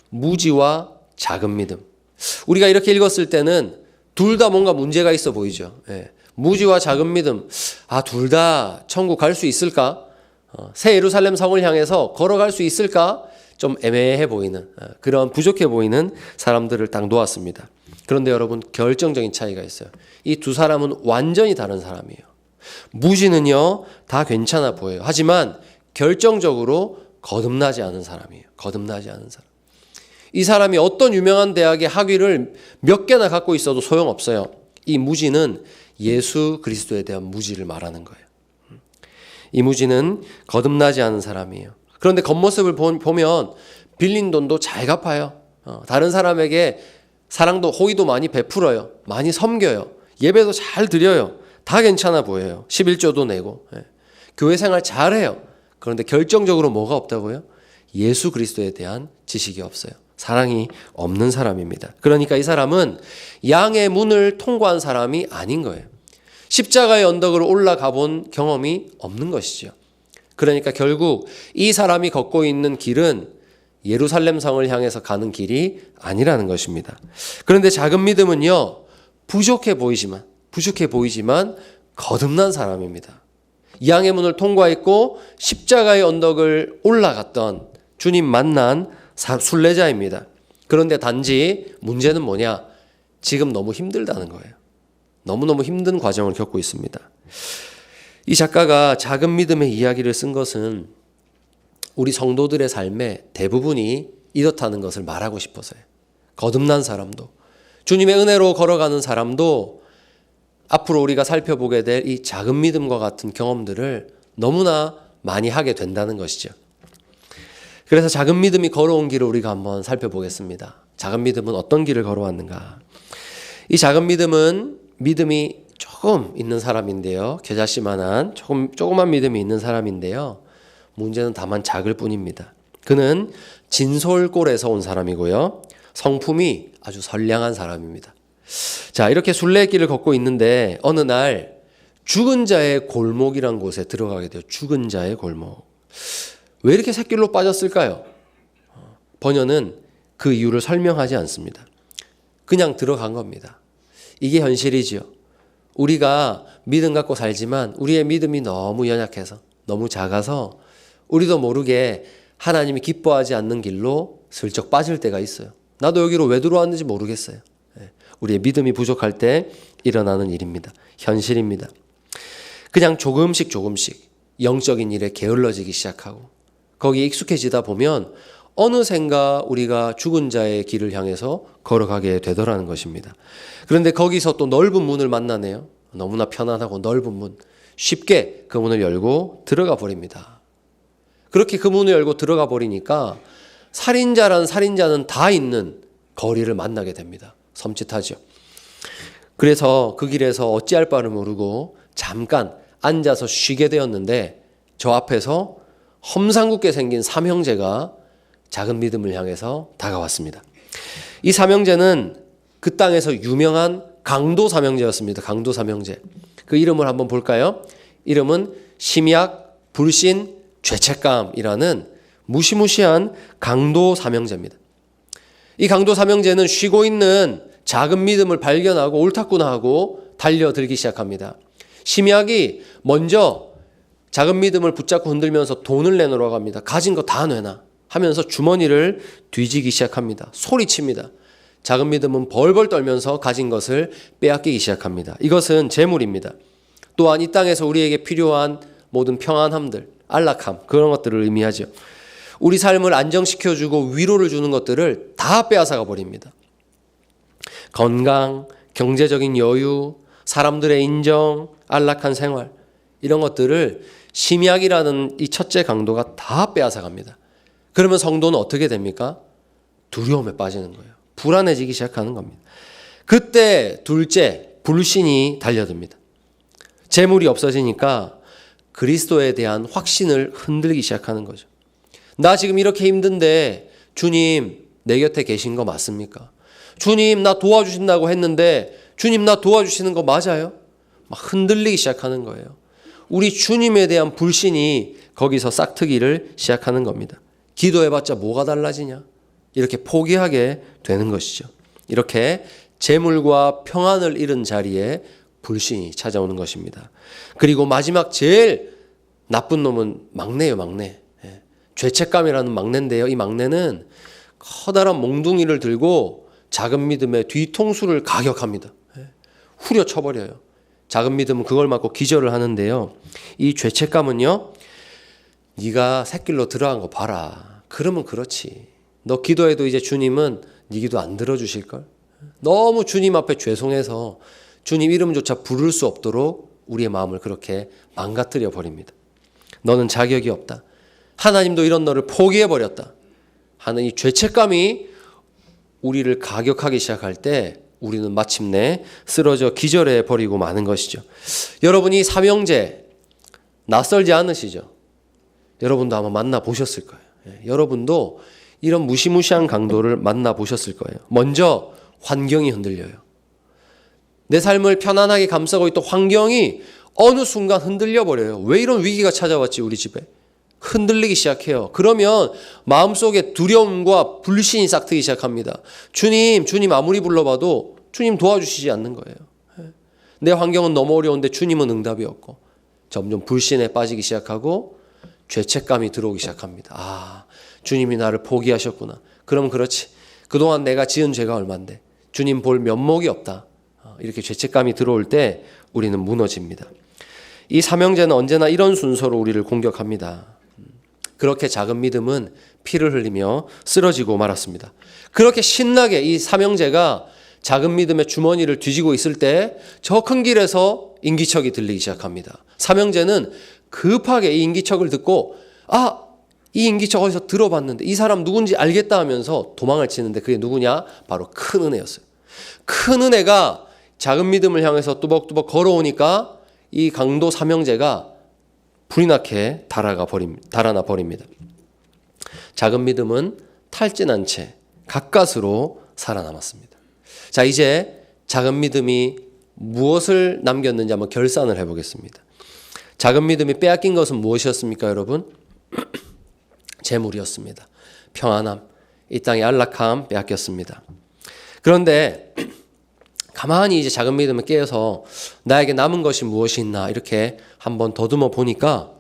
무지와 작은 믿음. 우리가 이렇게 읽었을 때는 둘 다 뭔가 문제가 있어 보이죠. 예. 무지와 작은 믿음. 둘 다 천국 갈 수 있을까? 새 예루살렘 성을 향해서 걸어갈 수 있을까? 좀 애매해 보이는, 그런 부족해 보이는 사람들을 딱 놓았습니다. 그런데 여러분, 결정적인 차이가 있어요. 이 2 사람은 완전히 다른 사람이에요. 무지는요, 다 괜찮아 보여요. 하지만 결정적으로 거듭나지 않은 사람이에요. 거듭나지 않은 사람. 이 사람이 어떤 유명한 대학의 학위를 몇 개나 갖고 있어도 소용없어요. 이 무지는 예수 그리스도에 대한 무지를 말하는 거예요. 이 무지는 거듭나지 않은 사람이에요. 그런데 겉모습을 보면 빌린 돈도 잘 갚아요. 다른 사람에게 사랑도 호의도 많이 베풀어요. 많이 섬겨요. 예배도 잘 드려요. 다 괜찮아 보여요. 11조도 내고. 교회 생활 잘해요. 그런데 결정적으로 뭐가 없다고요? 예수 그리스도에 대한 지식이 없어요. 사랑이 없는 사람입니다. 그러니까 이 사람은 양의 문을 통과한 사람이 아닌 거예요. 십자가의 언덕을 올라가 본 경험이 없는 것이죠. 그러니까 결국 이 사람이 걷고 있는 길은 예루살렘 성을 향해서 가는 길이 아니라는 것입니다. 그런데 작은 믿음은요, 부족해 보이지만 거듭난 사람입니다. 양의 문을 통과했고 십자가의 언덕을 올라갔던 주님 만난 순례자입니다. 그런데 단지 문제는 뭐냐? 지금 너무 힘들다는 거예요. 너무너무 힘든 과정을 겪고 있습니다. 이 작가가 작은 믿음의 이야기를 쓴 것은 우리 성도들의 삶의 대부분이 이렇다는 것을 말하고 싶어서요. 거듭난 사람도, 주님의 은혜로 걸어가는 사람도 앞으로 우리가 살펴보게 될 이 작은 믿음과 같은 경험들을 너무나 많이 하게 된다는 것이죠. 그래서 작은 믿음이 걸어온 길을 우리가 한번 살펴보겠습니다. 작은 믿음은 어떤 길을 걸어왔는가? 이 작은 믿음은 믿음이 조금 있는 사람인데요. 겨자씨만한 조그만 믿음이 있는 사람인데요. 문제는 다만 작을 뿐입니다. 그는 진솔골에서 온 사람이고요. 성품이 아주 선량한 사람입니다. 자, 이렇게 순례길을 걷고 있는데 어느 날 죽은 자의 골목이란 곳에 들어가게 돼요. 죽은 자의 골목. 왜 이렇게 샛길로 빠졌을까요? 번연은 그 이유를 설명하지 않습니다. 그냥 들어간 겁니다. 이게 현실이지요. 우리가 믿음 갖고 살지만 우리의 믿음이 너무 연약해서, 너무 작아서 우리도 모르게 하나님이 기뻐하지 않는 길로 슬쩍 빠질 때가 있어요. 나도 여기로 왜 들어왔는지 모르겠어요. 우리의 믿음이 부족할 때 일어나는 일입니다. 현실입니다. 그냥 조금씩 영적인 일에 게을러지기 시작하고 거기에 익숙해지다 보면 어느샌가 우리가 죽은 자의 길을 향해서 걸어가게 되더라는 것입니다. 그런데 거기서 또 넓은 문을 만나네요. 너무나 편안하고 넓은 문. 쉽게 그 문을 열고 들어가 버립니다. 그렇게 그 문을 열고 들어가 버리니까 살인자라는 살인자는 다 있는 거리를 만나게 됩니다. 섬찟하죠. 그래서 그 길에서 어찌할 바를 모르고 잠깐 앉아서 쉬게 되었는데 저 앞에서 험상궂게 생긴 삼형제가 작은 믿음을 향해서 다가왔습니다. 이 삼형제는 그 땅에서 유명한 강도 삼형제였습니다. 강도 삼형제. 그 이름을 한번 볼까요? 이름은 심약, 불신, 죄책감이라는 무시무시한 강도 삼형제입니다. 이 강도 삼형제는 쉬고 있는 작은 믿음을 발견하고 옳았구나 하고 달려들기 시작합니다. 심약이 먼저 작은 믿음을 붙잡고 흔들면서 돈을 내놓으러 갑니다. 가진 거 다 내놔 하면서 주머니를 뒤지기 시작합니다. 소리칩니다. 작은 믿음은 벌벌 떨면서 가진 것을 빼앗기기 시작합니다. 이것은 재물입니다. 또한 이 땅에서 우리에게 필요한 모든 평안함들, 안락함, 그런 것들을 의미하죠. 우리 삶을 안정시켜주고 위로를 주는 것들을 다 빼앗아가 버립니다. 건강, 경제적인 여유, 사람들의 인정, 안락한 생활, 이런 것들을 심약이라는 이 첫째 강도가 다 빼앗아갑니다. 그러면 성도는 어떻게 됩니까? 두려움에 빠지는 거예요. 불안해지기 시작하는 겁니다. 그때 둘째, 불신이 달려듭니다. 재물이 없어지니까 그리스도에 대한 확신을 흔들기 시작하는 거죠. 나 지금 이렇게 힘든데 주님 내 곁에 계신 거 맞습니까? 주님 나 도와주신다고 했는데 주님 나 도와주시는 거 맞아요? 막 흔들리기 시작하는 거예요. 우리 주님에 대한 불신이 거기서 싹트기를 시작하는 겁니다. 기도해봤자 뭐가 달라지냐? 이렇게 포기하게 되는 것이죠. 이렇게 재물과 평안을 잃은 자리에 불신이 찾아오는 것입니다. 그리고 마지막 제일 나쁜 놈은 막내예요, 막내. 죄책감이라는 막내인데요. 이 막내는 커다란 몽둥이를 들고 작은 믿음의 뒤통수를 가격합니다. 후려쳐버려요. 작은 믿음은 그걸 맞고 기절을 하는데요. 이 죄책감은요. 네가 샛길로 들어간 거 봐라. 그러면 그렇지. 너 기도해도 이제 주님은 네 기도 안 들어주실걸? 너무 주님 앞에 죄송해서 주님 이름조차 부를 수 없도록 우리의 마음을 그렇게 망가뜨려 버립니다. 너는 자격이 없다. 하나님도 이런 너를 포기해버렸다 하는 이 죄책감이 우리를 가격하기 시작할 때 우리는 마침내 쓰러져 기절해 버리고 마는 것이죠. 여러분이 삼형제 낯설지 않으시죠? 여러분도 아마 만나보셨을 거예요. 여러분도 이런 무시무시한 강도를 만나보셨을 거예요. 먼저 환경이 흔들려요. 내 삶을 편안하게 감싸고 있던 환경이 어느 순간 흔들려 버려요. 왜 이런 위기가 찾아왔지 우리 집에? 흔들리기 시작해요. 그러면 마음속에 두려움과 불신이 싹트기 시작합니다. 주님 아무리 불러봐도 주님 도와주시지 않는 거예요. 내 환경은 너무 어려운데 주님은 응답이 없고 점점 불신에 빠지기 시작하고 죄책감이 들어오기 시작합니다. 아, 주님이 나를 포기하셨구나. 그럼 그렇지. 그동안 내가 지은 죄가 얼만데 주님 볼 면목이 없다. 이렇게 죄책감이 들어올 때 우리는 무너집니다. 이 삼형제는 언제나 이런 순서로 우리를 공격합니다. 그렇게 작은 믿음은 피를 흘리며 쓰러지고 말았습니다. 그렇게 신나게 이 삼형제가 작은 믿음의 주머니를 뒤지고 있을 때 저 큰 길에서 인기척이 들리기 시작합니다. 삼형제는 급하게 이 인기척을 듣고 이 인기척 어디서 들어봤는데 이 사람 누군지 알겠다 하면서 도망을 치는데 그게 누구냐? 바로 큰 은혜였어요. 큰 은혜가 작은 믿음을 향해서 뚜벅뚜벅 걸어오니까 이 강도 삼형제가 불이 나게 달아나 버립니다. 작은 믿음은 탈진한 채 가까스로 살아남았습니다. 자, 이제 작은 믿음이 무엇을 남겼는지 한번 결산을 해보겠습니다. 작은 믿음이 빼앗긴 것은 무엇이었습니까, 여러분? 재물이었습니다. 평안함, 이 땅의 안락함 빼앗겼습니다. 그런데 가만히 이제 작은 믿음을 깨어서 나에게 남은 것이 무엇이 있나 이렇게 한번 더듬어 보니까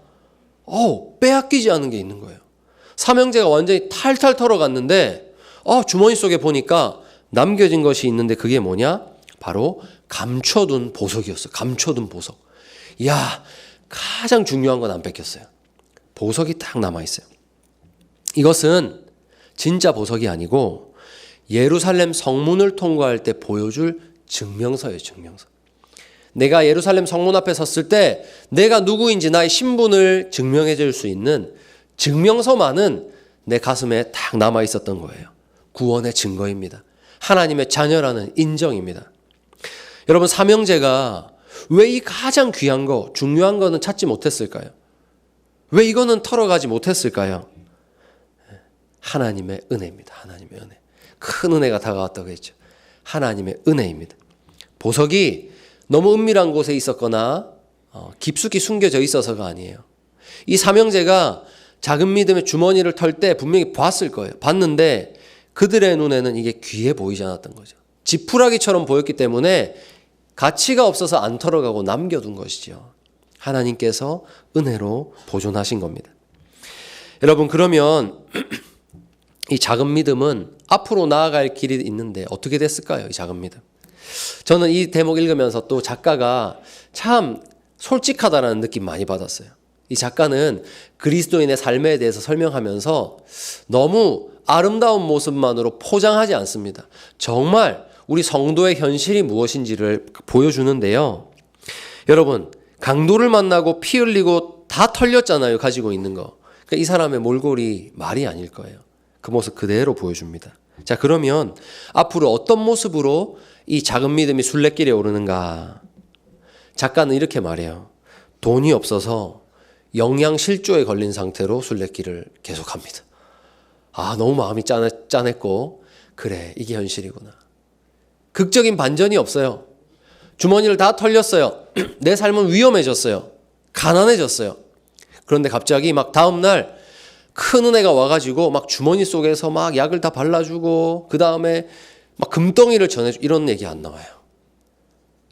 빼앗기지 않은 게 있는 거예요. 삼형제가 완전히 탈탈 털어갔는데 주머니 속에 보니까 남겨진 것이 있는데 그게 뭐냐? 바로 감춰둔 보석이었어요. 감춰둔 보석. 이야, 가장 중요한 건 안 뺏겼어요. 보석이 딱 남아있어요. 이것은 진짜 보석이 아니고 예루살렘 성문을 통과할 때 보여줄 증명서예요. 증명서. 내가 예루살렘 성문 앞에 섰을 때 내가 누구인지 나의 신분을 증명해 줄 수 있는 증명서만은 내 가슴에 딱 남아 있었던 거예요. 구원의 증거입니다. 하나님의 자녀라는 인정입니다. 여러분, 삼형제가 왜 이 가장 귀한 거, 중요한 거는 찾지 못했을까요? 왜 이거는 털어가지 못했을까요? 하나님의 은혜입니다. 하나님의 은혜. 큰 은혜가 다가왔다고 했죠. 하나님의 은혜입니다. 보석이 너무 은밀한 곳에 있었거나 깊숙이 숨겨져 있어서가 아니에요. 이 삼형제가 작은 믿음의 주머니를 털 때 분명히 봤을 거예요. 봤는데 그들의 눈에는 이게 귀해 보이지 않았던 거죠. 지푸라기처럼 보였기 때문에 가치가 없어서 안 털어가고 남겨둔 것이죠. 하나님께서 은혜로 보존하신 겁니다. 여러분, 그러면 이 작은 믿음은 앞으로 나아갈 길이 있는데 어떻게 됐을까요? 이 작은 믿음. 저는 이 대목 읽으면서 또 작가가 참 솔직하다라는 느낌 많이 받았어요. 이 작가는 그리스도인의 삶에 대해서 설명하면서 너무 아름다운 모습만으로 포장하지 않습니다. 정말 우리 성도의 현실이 무엇인지를 보여주는데요. 여러분, 강도를 만나고 피 흘리고 다 털렸잖아요. 가지고 있는 거. 그러니까 이 사람의 몰골이 말이 아닐 거예요. 그 모습 그대로 보여줍니다. 자, 그러면 앞으로 어떤 모습으로 이 작은 믿음이 순례길에 오르는가? 작가는 이렇게 말해요. 돈이 없어서 영양실조에 걸린 상태로 순례길을 계속합니다. 너무 마음이 짠했고 그래, 이게 현실이구나. 극적인 반전이 없어요. 주머니를 다 털렸어요. 내 삶은 위험해졌어요. 가난해졌어요. 그런데 갑자기 막 다음날 큰 은혜가 와가지고 막 주머니 속에서 막 약을 다 발라주고 그 다음에 막 금덩이를 전해주고 이런 얘기 안 나와요.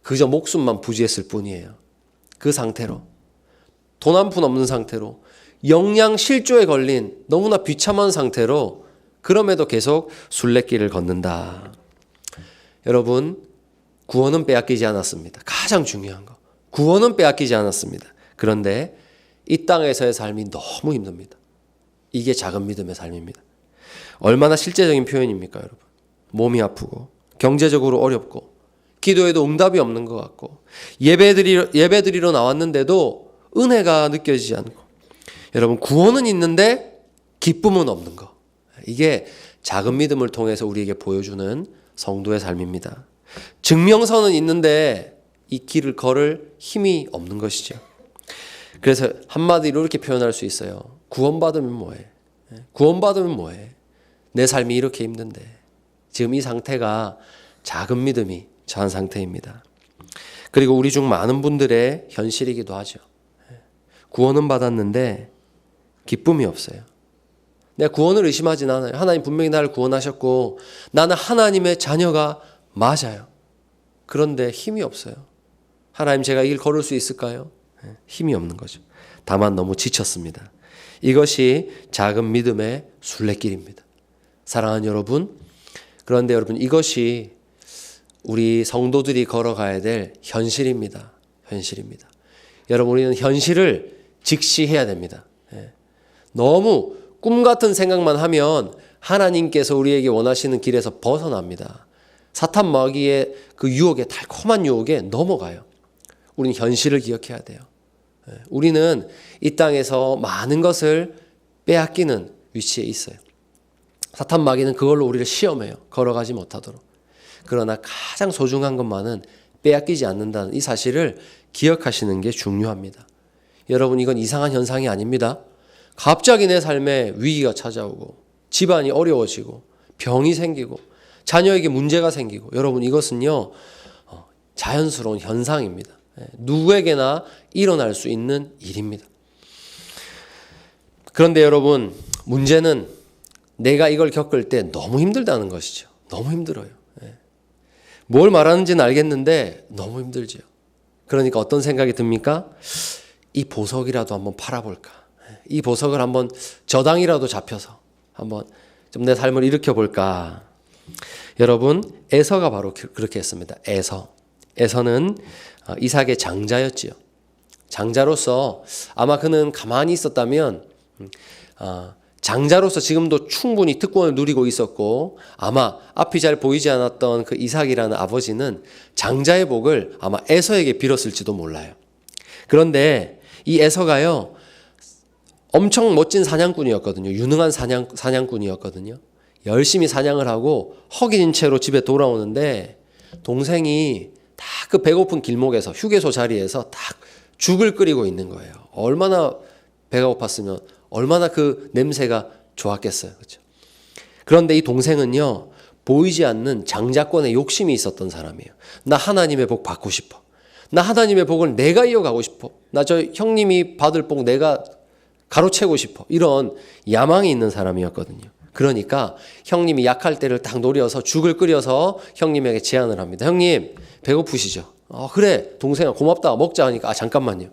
그저 목숨만 부지했을 뿐이에요. 그 상태로 돈 한 푼 없는 상태로 영양실조에 걸린 너무나 비참한 상태로 그럼에도 계속 순례길을 걷는다. 여러분, 구원은 빼앗기지 않았습니다. 가장 중요한 거. 구원은 빼앗기지 않았습니다. 그런데 이 땅에서의 삶이 너무 힘듭니다. 이게 작은 믿음의 삶입니다. 얼마나 실제적인 표현입니까, 여러분? 몸이 아프고 경제적으로 어렵고 기도에도 응답이 없는 것 같고 예배드리러 나왔는데도 은혜가 느껴지지 않고 여러분, 구원은 있는데 기쁨은 없는 거. 이게 작은 믿음을 통해서 우리에게 보여주는 성도의 삶입니다. 증명서는 있는데 이 길을 걸을 힘이 없는 것이죠. 그래서 한마디로 이렇게 표현할 수 있어요. 구원받으면 뭐해? 구원받으면 뭐해? 내 삶이 이렇게 힘든데. 지금 이 상태가 작은 믿음이 처한 상태입니다. 그리고 우리 중 많은 분들의 현실이기도 하죠. 구원은 받았는데 기쁨이 없어요. 내가 구원을 의심하진 않아요. 하나님 분명히 나를 구원하셨고 나는 하나님의 자녀가 맞아요. 그런데 힘이 없어요. 하나님, 제가 이 길 걸을 수 있을까요? 힘이 없는 거죠. 다만 너무 지쳤습니다. 이것이 작은 믿음의 순례길입니다. 사랑하는 여러분, 그런데 여러분, 이것이 우리 성도들이 걸어가야 될 현실입니다. 현실입니다. 여러분, 우리는 현실을 직시해야 됩니다. 너무 꿈 같은 생각만 하면 하나님께서 우리에게 원하시는 길에서 벗어납니다. 사탄 마귀의 그 유혹에, 달콤한 유혹에 넘어가요. 우리는 현실을 기억해야 돼요. 우리는 이 땅에서 많은 것을 빼앗기는 위치에 있어요. 사탄 마귀는 그걸로 우리를 시험해요. 걸어가지 못하도록. 그러나 가장 소중한 것만은 빼앗기지 않는다는 이 사실을 기억하시는 게 중요합니다. 여러분, 이건 이상한 현상이 아닙니다. 갑자기 내 삶에 위기가 찾아오고 집안이 어려워지고 병이 생기고 자녀에게 문제가 생기고, 여러분, 이것은요 자연스러운 현상입니다. 누구에게나 일어날 수 있는 일입니다. 그런데 여러분, 문제는 내가 이걸 겪을 때 너무 힘들다는 것이죠. 너무 힘들어요. 뭘 말하는지는 알겠는데 너무 힘들죠. 그러니까 어떤 생각이 듭니까? 이 보석이라도 한번 팔아볼까? 이 보석을 한번 저당이라도 잡혀서 한번 좀 내 삶을 일으켜볼까? 여러분, 에서가 바로 그렇게 했습니다. 에서는 이삭의 장자였지요. 장자로서 아마 그는 가만히 있었다면 장자로서 지금도 충분히 특권을 누리고 있었고, 아마 앞이 잘 보이지 않았던 그 이삭이라는 아버지는 장자의 복을 아마 에서에게 빌었을지도 몰라요. 그런데 이 에서가요 엄청 멋진 사냥꾼이었거든요. 유능한 사냥꾼이었거든요. 열심히 사냥을 하고 허기진 채로 집에 돌아오는데 동생이 딱 그 배고픈 길목에서, 휴게소 자리에서 딱 죽을 끓이고 있는 거예요. 얼마나 배가 고팠으면 얼마나 그 냄새가 좋았겠어요. 그렇죠? 그런데 이 동생은요 보이지 않는 장자권에 욕심이 있었던 사람이에요. 나 하나님의 복 받고 싶어. 나 하나님의 복을 내가 이어가고 싶어. 나 저 형님이 받을 복 내가 가로채고 싶어. 이런 야망이 있는 사람이었거든요. 그러니까 형님이 약할 때를 딱 노려서 죽을 끓여서 형님에게 제안을 합니다. 형님, 배고프시죠? 그래, 동생아 고맙다, 먹자 하니까 잠깐만요.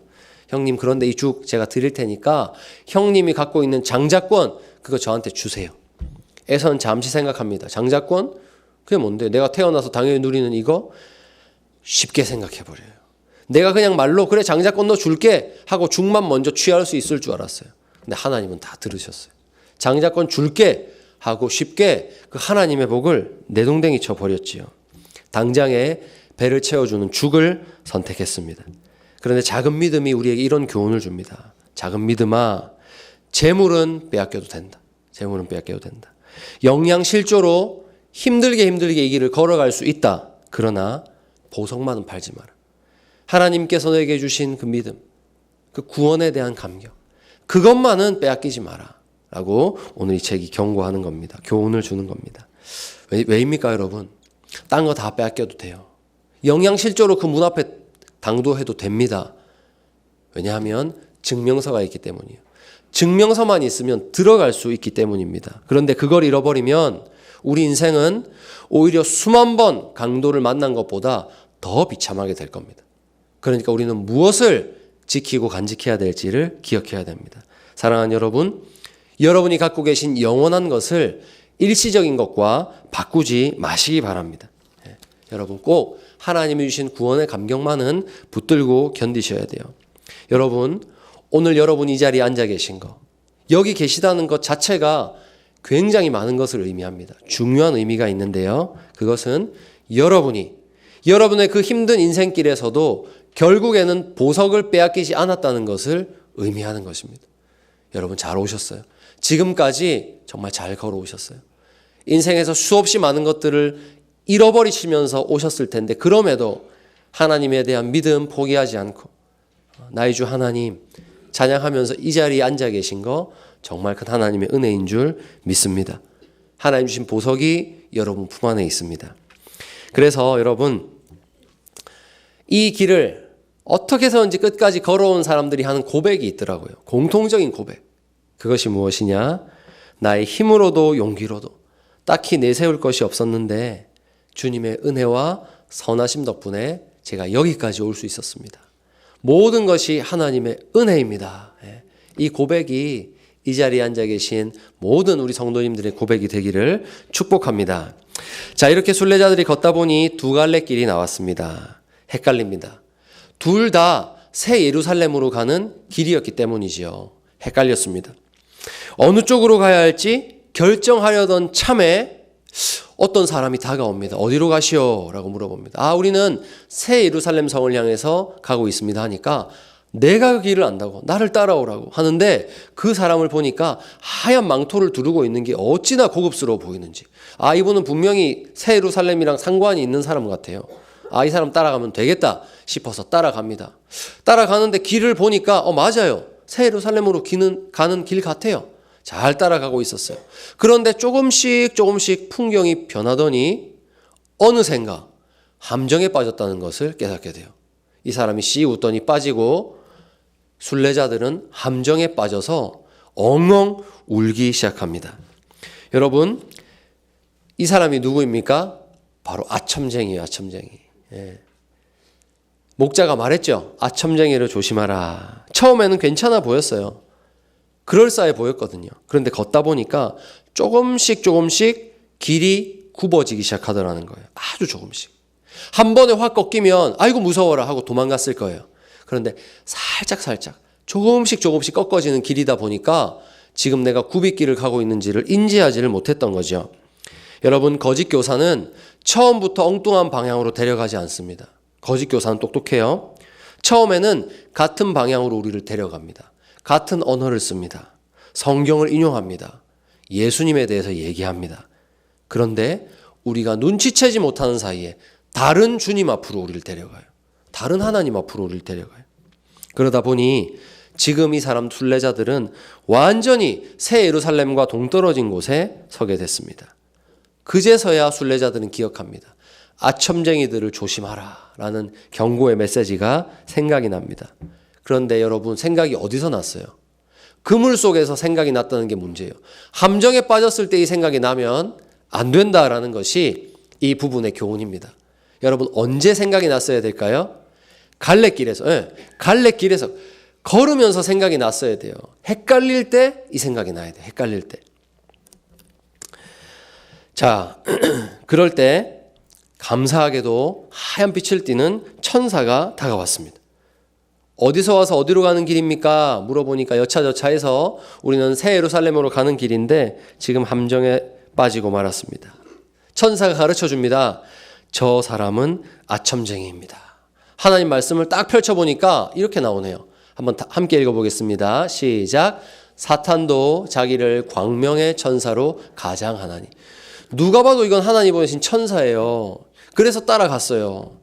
형님, 그런데 이 죽 제가 드릴 테니까 형님이 갖고 있는 장자권 그거 저한테 주세요. 에서는 잠시 생각합니다. 장자권? 그게 뭔데? 내가 태어나서 당연히 누리는 이거? 쉽게 생각해버려요. 내가 그냥 말로 그래 장자권 너 줄게 하고 죽만 먼저 취할 수 있을 줄 알았어요. 근데 하나님은 다 들으셨어요. 장자권 줄게 하고 쉽게 그 하나님의 복을 내동댕이 쳐버렸지요. 당장에 배를 채워주는 죽을 선택했습니다. 그런데 작은 믿음이 우리에게 이런 교훈을 줍니다. 작은 믿음아, 재물은 빼앗겨도 된다. 재물은 빼앗겨도 된다. 영양실조로 힘들게 이 길을 걸어갈 수 있다. 그러나 보석만은 팔지 마라. 하나님께서 너에게 주신 그 믿음, 그 구원에 대한 감격, 그것만은 빼앗기지 마라 라고 오늘 이 책이 경고하는 겁니다. 교훈을 주는 겁니다. 왜입니까 여러분? 딴 거 다 빼앗겨도 돼요. 영양실조로 그 문 앞에 당도해도 됩니다. 왜냐하면 증명서가 있기 때문이에요. 증명서만 있으면 들어갈 수 있기 때문입니다. 그런데 그걸 잃어버리면 우리 인생은 오히려 수만 번 강도를 만난 것보다 더 비참하게 될 겁니다. 그러니까 우리는 무엇을 지키고 간직해야 될지를 기억해야 됩니다. 사랑하는 여러분, 여러분이 갖고 계신 영원한 것을 일시적인 것과 바꾸지 마시기 바랍니다. 여러분 꼭 하나님이 주신 구원의 감격만은 붙들고 견디셔야 돼요. 여러분, 오늘 여러분이 이 자리에 앉아 계신 거, 여기 계시다는 것 자체가 굉장히 많은 것을 의미합니다. 중요한 의미가 있는데요. 그것은 여러분의 그 힘든 인생길에서도 결국에는 보석을 빼앗기지 않았다는 것을 의미하는 것입니다. 여러분 잘 오셨어요. 지금까지 정말 잘 걸어오셨어요. 인생에서 수없이 많은 것들을 잃어버리시면서 오셨을 텐데 그럼에도 하나님에 대한 믿음 포기하지 않고 나의 주 하나님 찬양하면서 이 자리에 앉아 계신 거 정말 큰 하나님의 은혜인 줄 믿습니다. 하나님 주신 보석이 여러분 품 안에 있습니다. 그래서 여러분 이 길을 어떻게 해서든지 끝까지 걸어온 사람들이 하는 고백이 있더라고요. 공통적인 고백. 그것이 무엇이냐? 나의 힘으로도 용기로도 딱히 내세울 것이 없었는데 주님의 은혜와 선하심 덕분에 제가 여기까지 올 수 있었습니다. 모든 것이 하나님의 은혜입니다. 이 고백이 이 자리에 앉아 계신 모든 우리 성도님들의 고백이 되기를 축복합니다. 자, 이렇게 순례자들이 걷다 보니 두 갈래 길이 나왔습니다. 헷갈립니다. 둘 다 새 예루살렘으로 가는 길이었기 때문이지요. 헷갈렸습니다. 어느 쪽으로 가야 할지 결정하려던 참에 어떤 사람이 다가옵니다. 어디로 가시오? 라고 물어봅니다. 아, 우리는 새 예루살렘 성을 향해서 가고 있습니다 하니까 내가 그 길을 안다고 나를 따라오라고 하는데 그 사람을 보니까 하얀 망토를 두르고 있는 게 어찌나 고급스러워 보이는지, 아, 이분은 분명히 새 예루살렘이랑 상관이 있는 사람 같아요. 아, 이 사람 따라가면 되겠다 싶어서 따라갑니다. 따라가는데 길을 보니까 맞아요. 새 예루살렘으로 가는 길 같아요. 잘 따라가고 있었어요. 그런데 조금씩 풍경이 변하더니 어느샌가 함정에 빠졌다는 것을 깨닫게 돼요. 이 사람이 씨 웃더니 빠지고 순례자들은 함정에 빠져서 엉엉 울기 시작합니다. 여러분, 이 사람이 누구입니까? 바로 아첨쟁이에요. 아첨쟁이. 목자가 말했죠. 아첨쟁이를 조심하라. 처음에는 괜찮아 보였어요. 그럴싸해 보였거든요. 그런데 걷다 보니까 조금씩 길이 굽어지기 시작하더라는 거예요. 아주 조금씩. 한 번에 확 꺾이면 아이고 무서워라 하고 도망갔을 거예요. 그런데 살짝 조금씩 꺾어지는 길이다 보니까 지금 내가 굽이길을 가고 있는지를 인지하지를 못했던 거죠. 여러분, 거짓 교사는 처음부터 엉뚱한 방향으로 데려가지 않습니다. 거짓 교사는 똑똑해요. 처음에는 같은 방향으로 우리를 데려갑니다. 같은 언어를 씁니다. 성경을 인용합니다. 예수님에 대해서 얘기합니다. 그런데 우리가 눈치채지 못하는 사이에 다른 주님 앞으로 우리를 데려가요. 다른 하나님 앞으로 우리를 데려가요. 그러다 보니 지금 이 사람 순례자들은 완전히 새 예루살렘과 동떨어진 곳에 서게 됐습니다. 그제서야 순례자들은 기억합니다. 아첨쟁이들을 조심하라 라는 경고의 메시지가 생각이 납니다. 그런데 여러분, 생각이 어디서 났어요? 그물 속에서 생각이 났다는 게 문제예요. 함정에 빠졌을 때 이 생각이 나면 안 된다라는 것이 이 부분의 교훈입니다. 여러분, 언제 생각이 났어야 될까요? 갈래길에서 걸으면서 생각이 났어야 돼요. 헷갈릴 때 이 생각이 나야 돼요. 헷갈릴 때. 자, 그럴 때 감사하게도 하얀 빛을 띠는 천사가 다가왔습니다. 어디서 와서 어디로 가는 길입니까? 물어보니까 여차저차해서 우리는 새 예루살렘으로 가는 길인데 지금 함정에 빠지고 말았습니다. 천사가 가르쳐 줍니다. 저 사람은 아첨쟁이입니다. 하나님 말씀을 딱 펼쳐보니까 이렇게 나오네요. 한번 함께 읽어보겠습니다. 시작. 사탄도 자기를 광명의 천사로 가장하나니. 누가 봐도 이건 하나님 보내신 천사예요. 그래서 따라갔어요.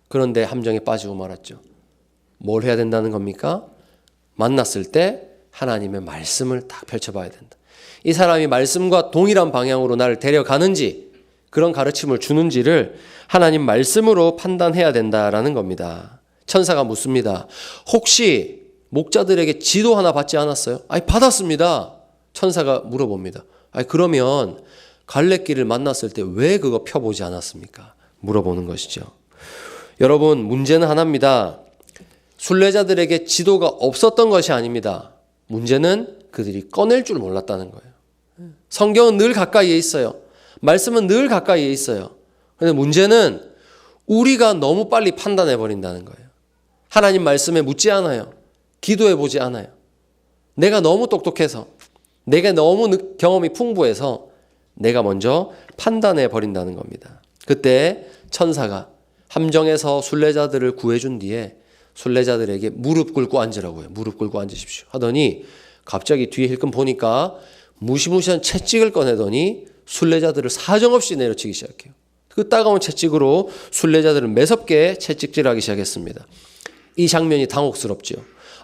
그런데 함정에 빠지고 말았죠. 뭘 해야 된다는 겁니까? 만났을 때 하나님의 말씀을 딱 펼쳐봐야 된다. 이 사람이 말씀과 동일한 방향으로 나를 데려가는지, 그런 가르침을 주는지를 하나님 말씀으로 판단해야 된다라는 겁니다. 천사가 묻습니다. 혹시 목자들에게 지도 하나 받지 않았어요? 아니, 받았습니다. 천사가 물어봅니다. 아니, 그러면 갈래길을 만났을 때 왜 그거 펴보지 않았습니까? 물어보는 것이죠. 여러분, 문제는 하나입니다. 순례자들에게 지도가 없었던 것이 아닙니다. 문제는 그들이 꺼낼 줄 몰랐다는 거예요. 성경은 늘 가까이에 있어요. 말씀은 늘 가까이에 있어요. 그런데 문제는 우리가 너무 빨리 판단해 버린다는 거예요. 하나님 말씀에 묻지 않아요. 기도해 보지 않아요. 내가 너무 똑똑해서, 내가 너무 경험이 풍부해서 내가 먼저 판단해 버린다는 겁니다. 그때 천사가 함정에서 순례자들을 구해준 뒤에 순례자들에게 무릎 꿇고 앉으라고 해요. 무릎 꿇고 앉으십시오 하더니 갑자기 뒤에 힐끔 보니까 무시무시한 채찍을 꺼내더니 순례자들을 사정없이 내려치기 시작해요. 그 따가운 채찍으로 순례자들을 매섭게 채찍질하기 시작했습니다. 이 장면이 당혹스럽죠.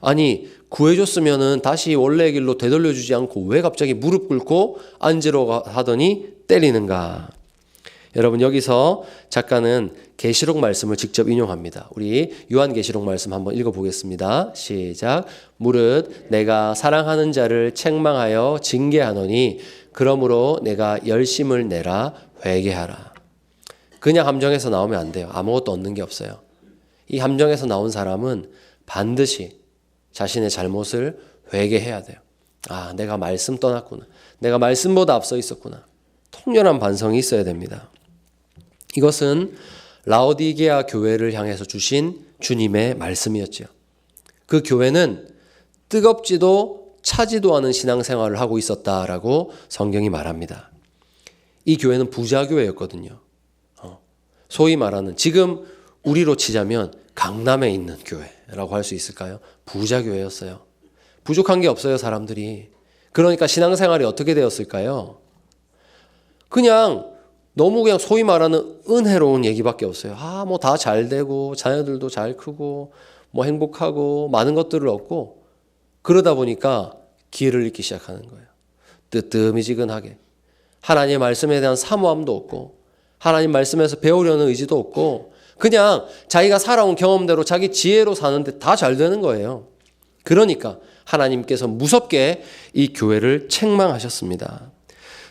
아니, 구해줬으면은 다시 원래의 길로 되돌려주지 않고 왜 갑자기 무릎 꿇고 앉으러 하더니 때리는가. 여러분 여기서 작가는 계시록 말씀을 직접 인용합니다. 우리 요한계시록 말씀 한번 읽어보겠습니다. 시작. 무릇 내가 사랑하는 자를 책망하여 징계하노니 그러므로 내가 열심을 내라 회개하라. 그냥 함정에서 나오면 안 돼요. 아무것도 얻는 게 없어요. 이 함정에서 나온 사람은 반드시 자신의 잘못을 회개해야 돼요. 아, 내가 말씀 떠났구나. 내가 말씀보다 앞서 있었구나. 통렬한 반성이 있어야 됩니다. 이것은 라오디게아 교회를 향해서 주신 주님의 말씀이었죠. 그 교회는 뜨겁지도 차지도 않은 신앙생활을 하고 있었다라고 성경이 말합니다. 이 교회는 부자교회였거든요. 소위 말하는 지금 우리로 치자면 강남에 있는 교회라고 할 수 있을까요? 부자교회였어요. 부족한 게 없어요, 사람들이. 그러니까 신앙생활이 어떻게 되었을까요? 그냥 너무 그냥 소위 말하는 은혜로운 얘기밖에 없어요. 아, 뭐 다 잘 되고 자녀들도 잘 크고 뭐 행복하고 많은 것들을 얻고 그러다 보니까 기회를 잃기 시작하는 거예요. 뜨뜻미지근하게. 하나님의 말씀에 대한 사모함도 없고 하나님 말씀에서 배우려는 의지도 없고 그냥 자기가 살아온 경험대로 자기 지혜로 사는데 다 잘 되는 거예요. 그러니까 하나님께서 무섭게 이 교회를 책망하셨습니다.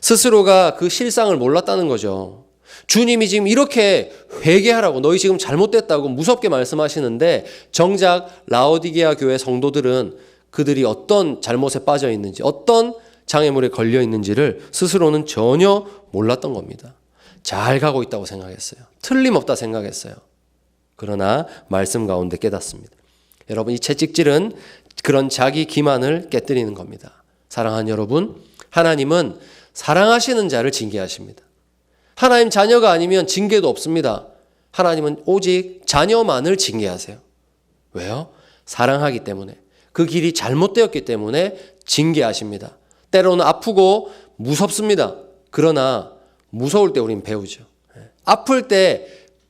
스스로가 그 실상을 몰랐다는 거죠. 주님이 지금 이렇게 회개하라고 너희 지금 잘못됐다고 무섭게 말씀하시는데 정작 라오디게아 교회 성도들은 그들이 어떤 잘못에 빠져 있는지 어떤 장애물에 걸려 있는지를 스스로는 전혀 몰랐던 겁니다. 잘 가고 있다고 생각했어요. 틀림없다 생각했어요. 그러나 말씀 가운데 깨닫습니다. 여러분 이 채찍질은 그런 자기 기만을 깨뜨리는 겁니다. 사랑하는 여러분, 하나님은 사랑하시는 자를 징계하십니다. 하나님 자녀가 아니면 징계도 없습니다. 하나님은 오직 자녀만을 징계하세요. 왜요? 사랑하기 때문에. 그 길이 잘못되었기 때문에 징계하십니다. 때로는 아프고 무섭습니다. 그러나 무서울 때 우린 배우죠. 아플 때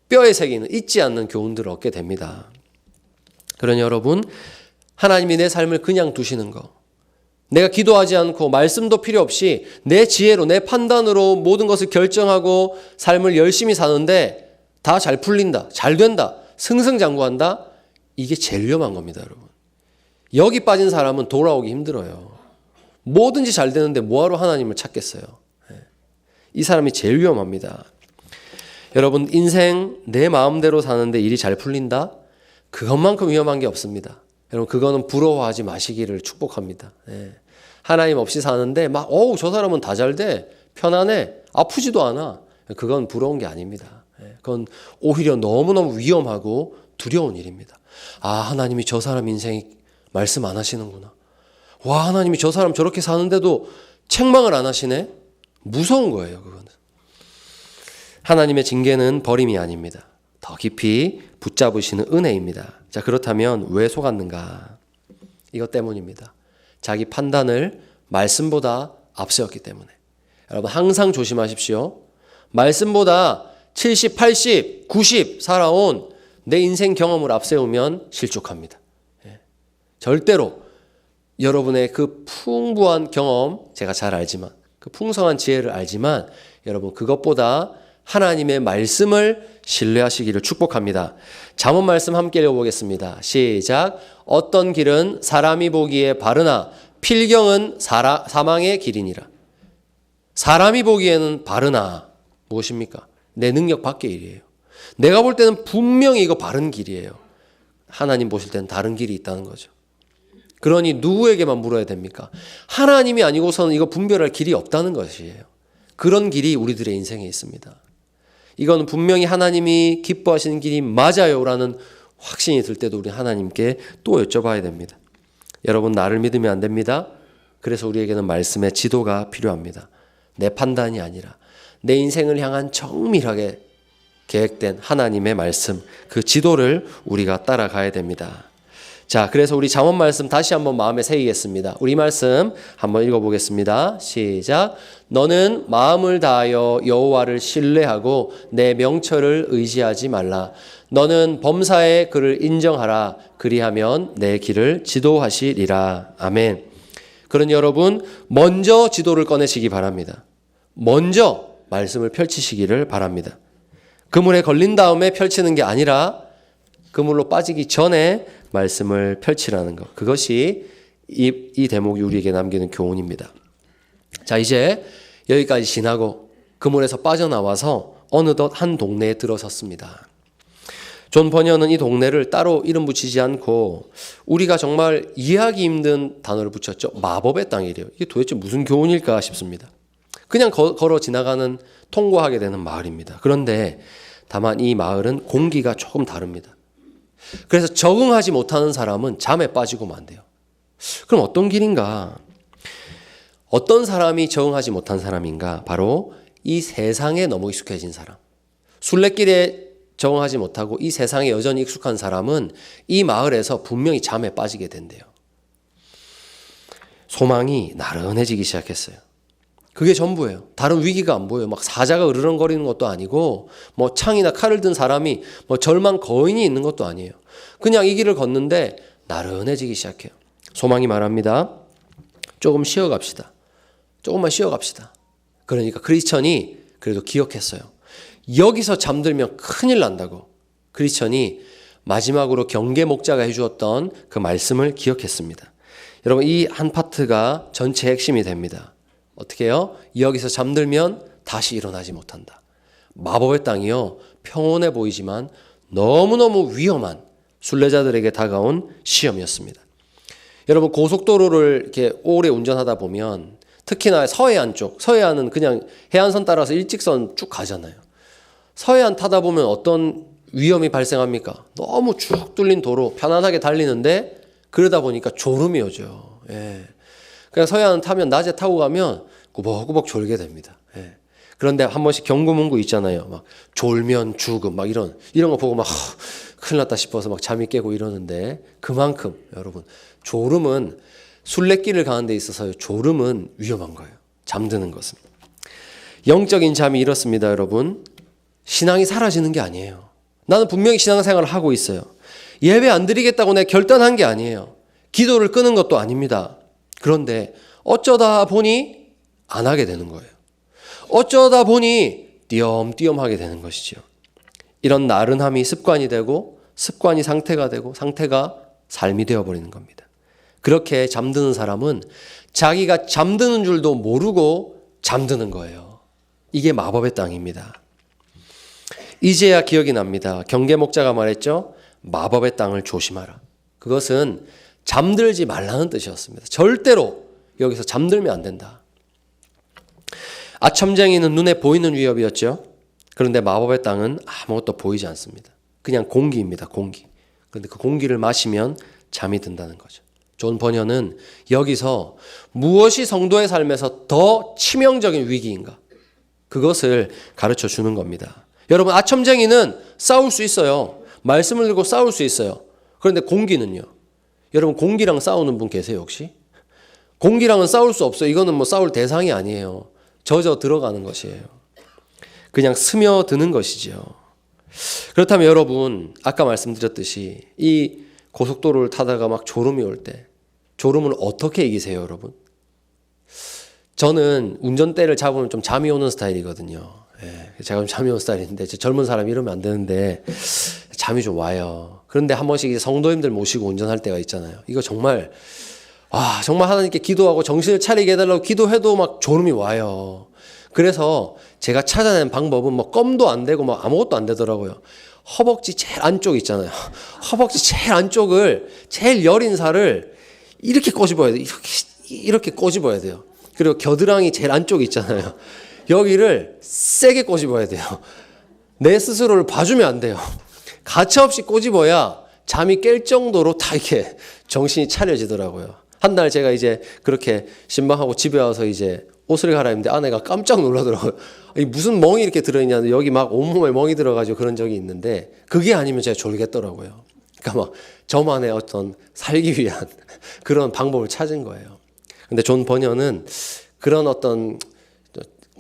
뼈에 새기는 잊지 않는 교훈들을 얻게 됩니다. 그러니 여러분, 하나님이 내 삶을 그냥 두시는 거, 내가 기도하지 않고 말씀도 필요 없이 내 지혜로 내 판단으로 모든 것을 결정하고 삶을 열심히 사는데 다 잘 풀린다, 잘 된다, 승승장구한다, 이게 제일 위험한 겁니다, 여러분. 여기 빠진 사람은 돌아오기 힘들어요. 뭐든지 잘 되는데 뭐하러 하나님을 찾겠어요. 이 사람이 제일 위험합니다. 여러분, 인생 내 마음대로 사는데 일이 잘 풀린다? 그것만큼 위험한 게 없습니다. 여러분, 그거는 부러워하지 마시기를 축복합니다. 하나님 없이 사는데 막 어우 저 사람은 다 잘 돼, 편안해, 아프지도 않아. 그건 부러운 게 아닙니다. 그건 오히려 너무너무 위험하고 두려운 일입니다. 아, 하나님이 저 사람 인생이 말씀 안 하시는구나. 와, 하나님이 저 사람 저렇게 사는데도 책망을 안 하시네? 무서운 거예요, 그거는. 하나님의 징계는 버림이 아닙니다. 더 깊이 붙잡으시는 은혜입니다. 자, 그렇다면 왜 속았는가? 이것 때문입니다. 자기 판단을 말씀보다 앞세웠기 때문에. 여러분, 항상 조심하십시오. 말씀보다 70, 80, 90 살아온 내 인생 경험을 앞세우면 실족합니다. 절대로 여러분의 그 풍부한 경험, 제가 잘 알지만, 그 풍성한 지혜를 알지만 여러분 그것보다 하나님의 말씀을 신뢰하시기를 축복합니다. 잠언 말씀 함께 읽어보겠습니다. 시작. 어떤 길은 사람이 보기에 바르나 필경은 사망의 길이니라. 사람이 보기에는 바르나 무엇입니까? 내 능력 밖의 일이에요. 내가 볼 때는 분명히 이거 바른 길이에요. 하나님 보실 때는 다른 길이 있다는 거죠. 그러니 누구에게만 물어야 됩니까? 하나님이 아니고서는 이거 분별할 길이 없다는 것이에요. 그런 길이 우리들의 인생에 있습니다. 이건 분명히 하나님이 기뻐하시는 길이 맞아요라는 확신이 들 때도 우리 하나님께 또 여쭤봐야 됩니다. 여러분, 나를 믿으면 안 됩니다. 그래서 우리에게는 말씀의 지도가 필요합니다. 내 판단이 아니라 내 인생을 향한 정밀하게 계획된 하나님의 말씀, 그 지도를 우리가 따라가야 됩니다. 자, 그래서 우리 잠언 말씀 다시 한번 마음에 새기겠습니다. 우리 말씀 한번 읽어보겠습니다. 시작. 너는 마음을 다하여 여호와를 신뢰하고 내 명철을 의지하지 말라. 너는 범사에 그를 인정하라. 그리하면 내 길을 지도하시리라. 아멘. 그러니 여러분, 먼저 지도를 꺼내시기 바랍니다. 먼저 말씀을 펼치시기를 바랍니다. 그물에 걸린 다음에 펼치는 게 아니라 그물로 빠지기 전에 말씀을 펼치라는 것. 그것이 이 대목이 우리에게 남기는 교훈입니다. 자, 이제 여기까지 지나고 그물에서 빠져나와서 어느덧 한 동네에 들어섰습니다. 존 버녀는 이 동네를 따로 이름 붙이지 않고 우리가 정말 이해하기 힘든 단어를 붙였죠. 마법의 땅이래요. 이게 도대체 무슨 교훈일까 싶습니다. 그냥 걸어 지나가는 통과하게 되는 마을입니다. 그런데 다만 이 마을은 공기가 조금 다릅니다. 그래서 적응하지 못하는 사람은 잠에 빠지고 만대요. 그럼 어떤 길인가? 어떤 사람이 적응하지 못한 사람인가? 바로 이 세상에 너무 익숙해진 사람. 순례길에 적응하지 못하고 이 세상에 여전히 익숙한 사람은 이 마을에서 분명히 잠에 빠지게 된대요. 소망이 나른해지기 시작했어요. 그게 전부예요. 다른 위기가 안 보여요. 막 사자가 으르렁거리는 것도 아니고 뭐 창이나 칼을 든 사람이 뭐 절망 거인이 있는 것도 아니에요. 그냥 이 길을 걷는데 나른해지기 시작해요. 소망이 말합니다. 조금 쉬어갑시다. 조금만 쉬어갑시다. 그러니까 크리스천이 그래도 기억했어요. 여기서 잠들면 큰일 난다고. 크리스천이 마지막으로 경계 목자가 해주었던 그 말씀을 기억했습니다. 여러분, 이 한 파트가 전체 핵심이 됩니다. 어떻게 해요? 여기서 잠들면 다시 일어나지 못한다. 마법의 땅이요, 평온해 보이지만 너무너무 위험한 순례자들에게 다가온 시험이었습니다. 여러분, 고속도로를 이렇게 오래 운전하다 보면 특히나 서해안 쪽, 서해안은 그냥 해안선 따라서 일직선 쭉 가잖아요. 서해안 타다 보면 어떤 위험이 발생합니까? 너무 쭉 뚫린 도로 편안하게 달리는데 그러다 보니까 졸음이 오죠. 예. 그냥 서해안 타면 낮에 타고 가면 꾸벅꾸벅 졸게 됩니다. 예. 그런데 한 번씩 경고문구 있잖아요. 막 졸면 죽음 막 이런 거 보고 막 큰일 났다 싶어서 막 잠이 깨고 이러는데 그만큼 여러분 졸음은 순례길을 가는 데 있어서 졸음은 위험한 거예요. 잠드는 것은. 영적인 잠이 이렇습니다, 여러분. 신앙이 사라지는 게 아니에요. 나는 분명히 신앙생활을 하고 있어요. 예배 안 드리겠다고 내가 결단한 게 아니에요. 기도를 끄는 것도 아닙니다. 그런데 어쩌다 보니 안 하게 되는 거예요. 어쩌다 보니 띄엄띄엄 하게 되는 것이죠. 이런 나른함이 습관이 되고 습관이 상태가 되고 상태가 삶이 되어버리는 겁니다. 그렇게 잠드는 사람은 자기가 잠드는 줄도 모르고 잠드는 거예요. 이게 마법의 땅입니다. 이제야 기억이 납니다. 경계 목자가 말했죠. 마법의 땅을 조심하라. 그것은 잠들지 말라는 뜻이었습니다. 절대로 여기서 잠들면 안 된다. 아첨쟁이는 눈에 보이는 위협이었죠. 그런데 마법의 땅은 아무것도 보이지 않습니다. 그냥 공기입니다. 공기. 그런데 그 공기를 마시면 잠이 든다는 거죠. 존 버녀는 여기서 무엇이 성도의 삶에서 더 치명적인 위기인가? 그것을 가르쳐 주는 겁니다. 여러분, 아첨쟁이는 싸울 수 있어요. 말씀을 들고 싸울 수 있어요. 그런데 공기는요? 여러분, 공기랑 싸우는 분 계세요, 혹시? 공기랑은 싸울 수 없어요. 이거는 뭐 싸울 대상이 아니에요. 젖어 들어가는 것이에요. 그냥 스며드는 것이죠. 그렇다면 여러분, 아까 말씀드렸듯이 이 고속도로를 타다가 막 졸음이 올 때 졸음을 어떻게 이기세요, 여러분? 저는 운전대를 잡으면 좀 잠이 오는 스타일이거든요. 예, 제가 좀 잠이 오는 스타일인데 젊은 사람이 이러면 안 되는데 잠이 좀 와요. 그런데 한 번씩 이제 성도님들 모시고 운전할 때가 있잖아요. 이거 정말 정말 하나님께 기도하고 정신을 차리게 해달라고 기도해도 막 졸음이 와요. 그래서 제가 찾아낸 방법은 뭐 껌도 안 되고 뭐 아무것도 안 되더라고요. 허벅지 제일 안쪽 있잖아요. 허벅지 제일 안쪽을 제일 여린 살을 이렇게 꼬집어야 돼요. 이렇게 꼬집어야 돼요. 그리고 겨드랑이 제일 안쪽에 있잖아요. 여기를 세게 꼬집어야 돼요. 내 스스로를 봐주면 안 돼요. 가차없이 꼬집어야 잠이 깰 정도로 다 이렇게 정신이 차려지더라고요. 한 날 제가 이제 그렇게 신방하고 집에 와서 이제 옷을 갈아입는데 아내가 깜짝 놀라더라고요. 무슨 멍이 이렇게 들어있냐. 여기 막 온몸에 멍이 들어가지고 그런 적이 있는데 그게 아니면 제가 졸겠더라고요. 그러니까 막 저만의 어떤 살기 위한 그런 방법을 찾은 거예요. 근데 존 버녀는 그런 어떤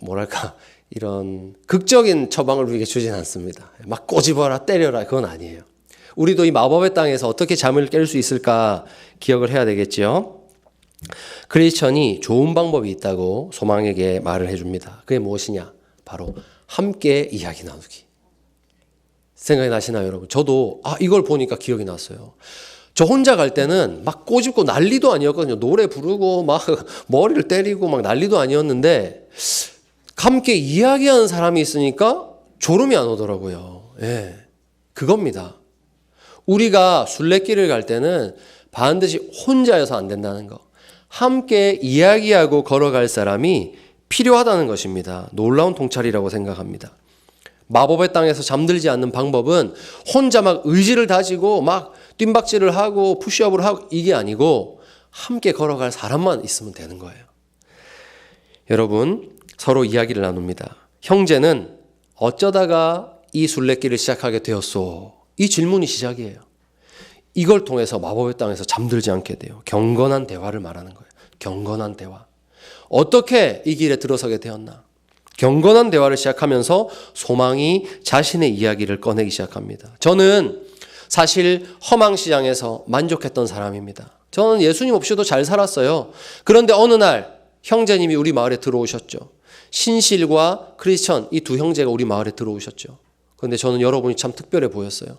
뭐랄까 이런 극적인 처방을 우리에게 주진 않습니다. 막 꼬집어라 때려라 그건 아니에요. 우리도 이 마법의 땅에서 어떻게 잠을 깰 수 있을까 기억을 해야 되겠죠. 크리스천이 좋은 방법이 있다고 소망에게 말을 해줍니다. 그게 무엇이냐? 바로 함께 이야기 나누기. 생각이 나시나요, 여러분? 저도 이걸 보니까 기억이 났어요. 저 혼자 갈 때는 막 꼬집고 난리도 아니었거든요. 노래 부르고 막 머리를 때리고 막 난리도 아니었는데 함께 이야기하는 사람이 있으니까 졸음이 안 오더라고요. 예, 그겁니다. 우리가 순례길을 갈 때는 반드시 혼자여서 안 된다는 거. 함께 이야기하고 걸어갈 사람이 필요하다는 것입니다. 놀라운 통찰이라고 생각합니다. 마법의 땅에서 잠들지 않는 방법은 혼자 막 의지를 다지고 막 뜀박질을 하고 푸시업을 하고 이게 아니고 함께 걸어갈 사람만 있으면 되는 거예요. 여러분, 서로 이야기를 나눕니다. 형제는 어쩌다가 이 순례길을 시작하게 되었소? 이 질문이 시작이에요. 이걸 통해서 마법의 땅에서 잠들지 않게 돼요. 경건한 대화를 말하는 거예요. 경건한 대화. 어떻게 이 길에 들어서게 되었나? 경건한 대화를 시작하면서 소망이 자신의 이야기를 꺼내기 시작합니다. 저는 사실 허망시장에서 만족했던 사람입니다. 저는 예수님 없이도 잘 살았어요. 그런데 어느 날 형제님이 우리 마을에 들어오셨죠. 신실과 크리스천 이 두 형제가 우리 마을에 들어오셨죠. 그런데 저는 여러분이 참 특별해 보였어요.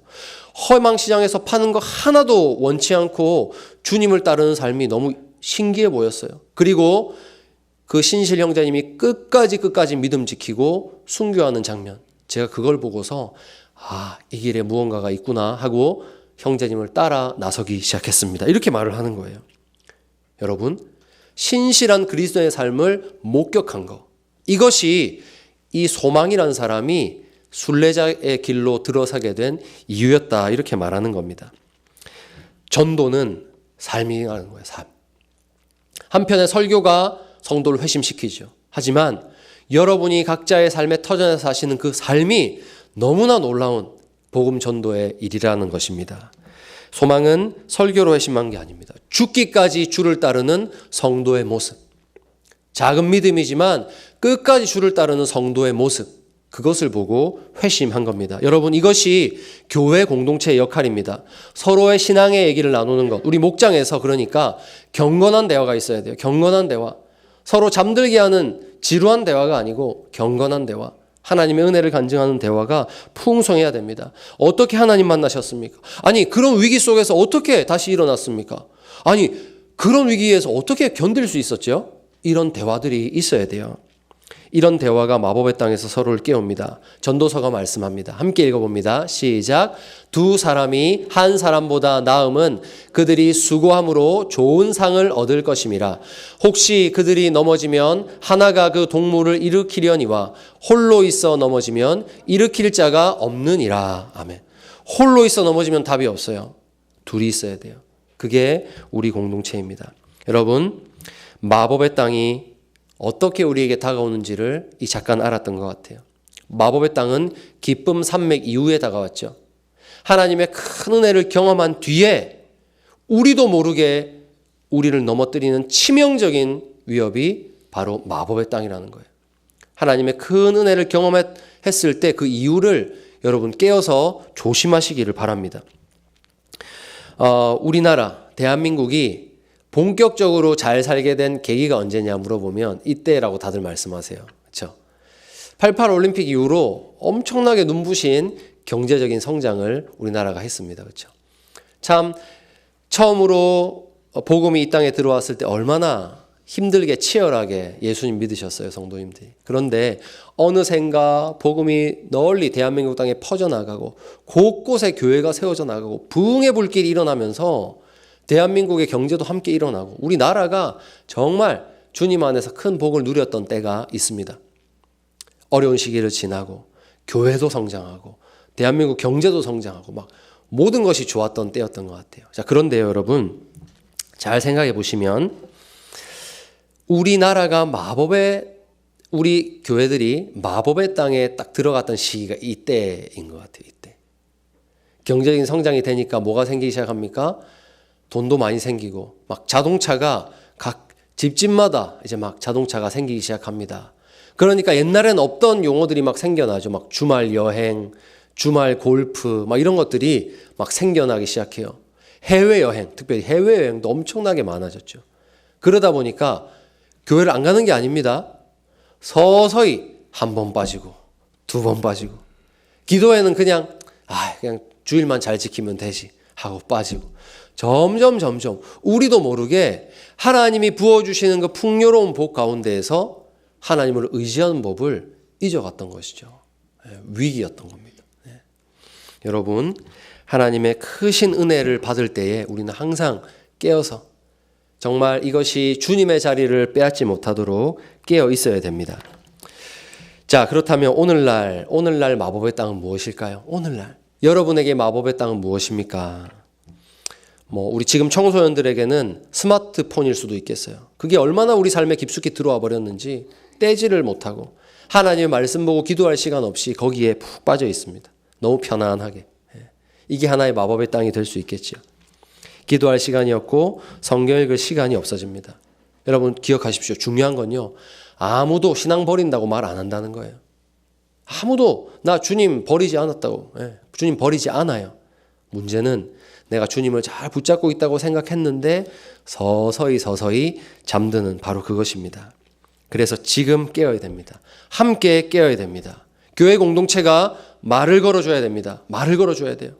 허망시장에서 파는 거 하나도 원치 않고 주님을 따르는 삶이 너무 신기해 보였어요. 그리고 그 신실 형제님이 끝까지 믿음 지키고 순교하는 장면. 제가 그걸 보고서 이 길에 무언가가 있구나 하고 형제님을 따라 나서기 시작했습니다. 이렇게 말을 하는 거예요. 여러분, 신실한 그리스도의 삶을 목격한 거. 이것이 이 소망이라는 사람이 순례자의 길로 들어서게 된 이유였다. 이렇게 말하는 겁니다. 전도는 삶이라는 거예요. 삶. 한편의 설교가 성도를 회심시키죠. 하지만 여러분이 각자의 삶의 터전에서 사시는 그 삶이 너무나 놀라운 복음 전도의 일이라는 것입니다. 소망은 설교로 회심한 게 아닙니다. 죽기까지 주를 따르는 성도의 모습. 작은 믿음이지만 끝까지 주를 따르는 성도의 모습. 그것을 보고 회심한 겁니다. 여러분, 이것이 교회 공동체의 역할입니다. 서로의 신앙의 얘기를 나누는 것. 우리 목장에서 그러니까 경건한 대화가 있어야 돼요. 경건한 대화. 서로 잠들게 하는 지루한 대화가 아니고 경건한 대화. 하나님의 은혜를 간증하는 대화가 풍성해야 됩니다. 어떻게 하나님 만나셨습니까? 아니, 그런 위기 속에서 어떻게 다시 일어났습니까? 아니, 그런 위기에서 어떻게 견딜 수 있었죠? 이런 대화들이 있어야 돼요. 이런 대화가 마법의 땅에서 서로를 깨웁니다. 전도서가 말씀합니다. 함께 읽어봅니다. 시작. 두 사람이 한 사람보다 나음은 그들이 수고함으로 좋은 상을 얻을 것임이라. 혹시 그들이 넘어지면 하나가 그 동물을 일으키려니와 홀로 있어 넘어지면 일으킬 자가 없느니라. 아멘. 홀로 있어 넘어지면 답이 없어요. 둘이 있어야 돼요. 그게 우리 공동체입니다. 여러분, 마법의 땅이 어떻게 우리에게 다가오는지를 이 작가는 알았던 것 같아요. 마법의 땅은 기쁨 산맥 이후에 다가왔죠. 하나님의 큰 은혜를 경험한 뒤에 우리도 모르게 우리를 넘어뜨리는 치명적인 위협이 바로 마법의 땅이라는 거예요. 하나님의 큰 은혜를 경험했을 때 그 이유를 여러분 깨어서 조심하시기를 바랍니다. 우리나라 대한민국이 본격적으로 잘 살게 된 계기가 언제냐 물어보면 이때라고 다들 말씀하세요. 그렇죠? 88 올림픽 이후로 엄청나게 눈부신 경제적인 성장을 우리나라가 했습니다. 그렇죠? 참 처음으로 복음이 이 땅에 들어왔을 때 얼마나 힘들게 치열하게 예수님 믿으셨어요, 성도님들이. 그런데 어느샌가 복음이 널리 대한민국 땅에 퍼져나가고 곳곳에 교회가 세워져 나가고 부흥의 불길이 일어나면서 대한민국의 경제도 함께 일어나고 우리나라가 정말 주님 안에서 큰 복을 누렸던 때가 있습니다. 어려운 시기를 지나고 교회도 성장하고 대한민국 경제도 성장하고 막 모든 것이 좋았던 때였던 것 같아요. 자, 그런데요, 여러분, 잘 생각해 보시면 우리나라가 우리 교회들이 마법의 땅에 딱 들어갔던 시기가 이때인 것 같아요. 이때 경제적인 성장이 되니까 뭐가 생기기 시작합니까? 돈도 많이 생기고 막 자동차가 각 집집마다 이제 막 자동차가 생기기 시작합니다. 그러니까 옛날엔 없던 용어들이 막 생겨나죠. 막 주말 여행, 주말 골프 막 이런 것들이 막 생겨나기 시작해요. 해외여행, 특별히 해외여행도 엄청나게 많아졌죠. 그러다 보니까 교회를 안 가는 게 아닙니다. 서서히 한 번 빠지고 2번 빠지고 기도에는 그냥 주일만 잘 지키면 되지 하고 빠지고 점점 우리도 모르게 하나님이 부어주시는 그 풍요로운 복 가운데에서 하나님을 의지하는 법을 잊어갔던 것이죠. 위기였던 겁니다. 여러분, 하나님의 크신 은혜를 받을 때에 우리는 항상 깨어서 정말 이것이 주님의 자리를 빼앗지 못하도록 깨어 있어야 됩니다. 자, 그렇다면 오늘날 마법의 땅은 무엇일까요? 오늘날 여러분에게 마법의 땅은 무엇입니까? 우리 지금 청소년들에게는 스마트폰일 수도 있겠어요. 그게 얼마나 우리 삶에 깊숙이 들어와 버렸는지 떼지를 못하고 하나님의 말씀 보고 기도할 시간 없이 거기에 푹 빠져 있습니다. 너무 편안하게. 이게 하나의 마법의 땅이 될 수 있겠죠. 기도할 시간이 없고 성경 읽을 시간이 없어집니다. 여러분 기억하십시오. 중요한 건요. 아무도 신앙 버린다고 말 안 한다는 거예요. 아무도 나 주님 버리지 않았다고. 주님 버리지 않아요. 문제는 내가 주님을 잘 붙잡고 있다고 생각했는데 서서히 잠드는 바로 그것입니다. 그래서 지금 깨어야 됩니다. 함께 깨어야 됩니다. 교회 공동체가 말을 걸어줘야 됩니다. 말을 걸어줘야 돼요.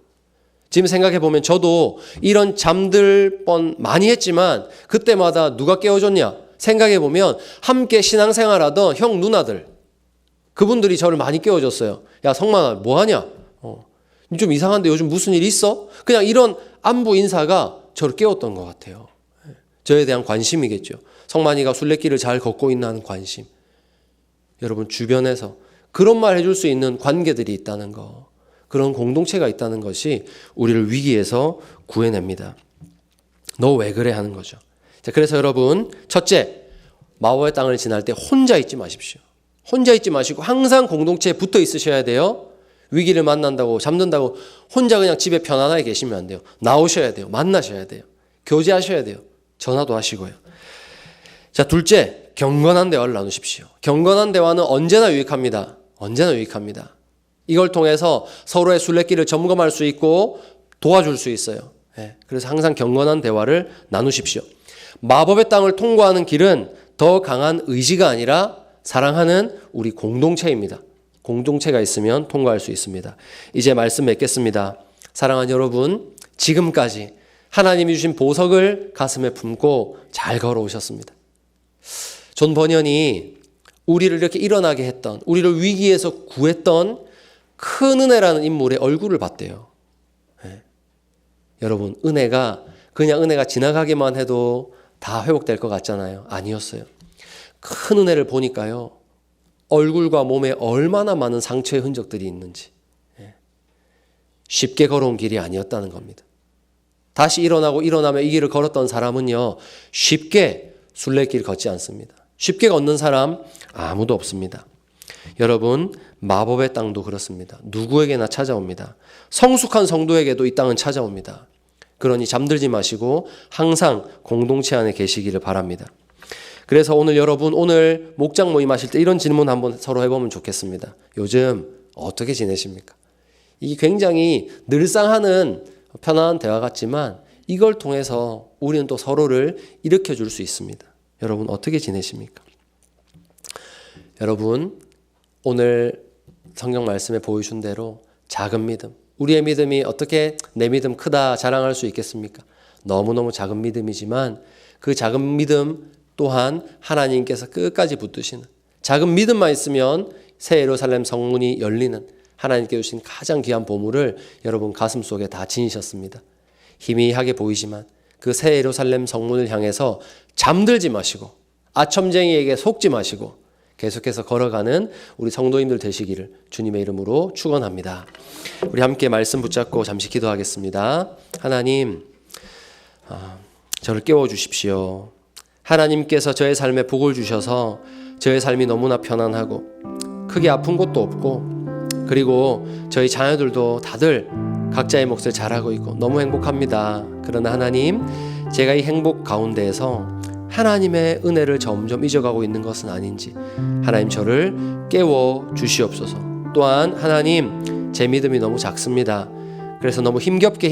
지금 생각해보면 저도 이런 잠들 뻔 많이 했지만 그때마다 누가 깨워줬냐? 생각해보면 함께 신앙생활하던 형 누나들 그분들이 저를 많이 깨워줬어요. 야 성만아 뭐하냐? 좀 이상한데 요즘 무슨 일 있어? 그냥 이런 안부 인사가 저를 깨웠던 것 같아요. 저에 대한 관심이겠죠. 성만이가 순례길을 잘 걷고 있나 하는 관심. 여러분 주변에서 그런 말 해줄 수 있는 관계들이 있다는 거, 그런 공동체가 있다는 것이 우리를 위기에서 구해냅니다. 너 왜 그래 하는 거죠. 자, 그래서 여러분 첫째, 마법의 땅을 지날 때 혼자 있지 마십시오. 혼자 있지 마시고 항상 공동체에 붙어 있으셔야 돼요. 위기를 만난다고 잠든다고 혼자 그냥 집에 편안하게 계시면 안 돼요. 나오셔야 돼요. 만나셔야 돼요. 교제하셔야 돼요. 전화도 하시고요. 자, 둘째, 경건한 대화를 나누십시오. 경건한 대화는 언제나 유익합니다. 언제나 유익합니다. 이걸 통해서 서로의 순례길을 점검할 수 있고 도와줄 수 있어요. 그래서 항상 경건한 대화를 나누십시오. 마법의 땅을 통과하는 길은 더 강한 의지가 아니라 사랑하는 우리 공동체입니다. 공동체가 있으면 통과할 수 있습니다. 이제 말씀 맺겠습니다. 사랑하는 여러분, 지금까지 하나님이 주신 보석을 가슴에 품고 잘 걸어오셨습니다. 존 버년이 우리를 이렇게 일어나게 했던, 우리를 위기에서 구했던 큰 은혜라는 인물의 얼굴을 봤대요. 여러분, 그냥 은혜가 지나가기만 해도 다 회복될 것 같잖아요. 아니었어요. 큰 은혜를 보니까요. 얼굴과 몸에 얼마나 많은 상처의 흔적들이 있는지. 쉽게 걸어온 길이 아니었다는 겁니다. 다시 일어나면 이 길을 걸었던 사람은요. 쉽게 순례길 걷지 않습니다. 쉽게 걷는 사람 아무도 없습니다. 여러분, 마법의 땅도 그렇습니다. 누구에게나 찾아옵니다. 성숙한 성도에게도 이 땅은 찾아옵니다. 그러니 잠들지 마시고 항상 공동체 안에 계시기를 바랍니다. 그래서 오늘 목장 모임 하실 때 이런 질문 한번 서로 해보면 좋겠습니다. 요즘 어떻게 지내십니까? 이게 굉장히 늘상 하는 편안한 대화 같지만 이걸 통해서 우리는 또 서로를 일으켜 줄 수 있습니다. 여러분 어떻게 지내십니까? 여러분 오늘 성경 말씀에 보여준 대로 작은 믿음, 우리의 믿음이 어떻게 내 믿음 크다 자랑할 수 있겠습니까? 너무너무 작은 믿음이지만 그 작은 믿음 또한 하나님께서 끝까지 붙드시는 작은 믿음만 있으면 새 예루살렘 성문이 열리는 하나님께 주신 가장 귀한 보물을 여러분 가슴속에 다 지니셨습니다. 희미하게 보이지만 그 새 예루살렘 성문을 향해서 잠들지 마시고 아첨쟁이에게 속지 마시고 계속해서 걸어가는 우리 성도님들 되시기를 주님의 이름으로 축원합니다. 우리 함께 말씀 붙잡고 잠시 기도하겠습니다. 하나님, 저를 깨워주십시오. 하나님께서 저의 삶에 복을 주셔서 저의 삶이 너무나 편안하고 크게 아픈 곳도 없고 그리고 저희 자녀들도 다들 각자의 몫을 잘하고 있고 너무 행복합니다. 그러나 하나님, 제가 이 행복 가운데에서 하나님의 은혜를 점점 잊어가고 있는 것은 아닌지 하나님 저를 깨워 주시옵소서. 또한 하나님, 제 믿음이 너무 작습니다. 그래서 너무 힘겹게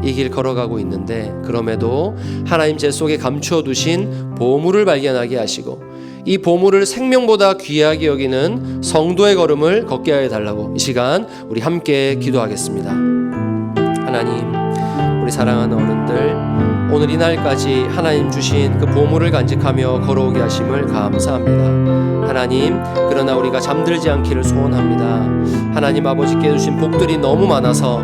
이 길 걸어가고 있는데 그럼에도 하나님 제 속에 감추어 두신 보물을 발견하게 하시고 이 보물을 생명보다 귀하게 여기는 성도의 걸음을 걷게 하여 달라고 이 시간 우리 함께 기도하겠습니다. 하나님, 우리 사랑하는 어른들, 오늘 이날까지 하나님 주신 그 보물을 간직하며 걸어오게 하심을 감사합니다. 하나님, 그러나 우리가 잠들지 않기를 소원합니다. 하나님 아버지께 주신 복들이 너무 많아서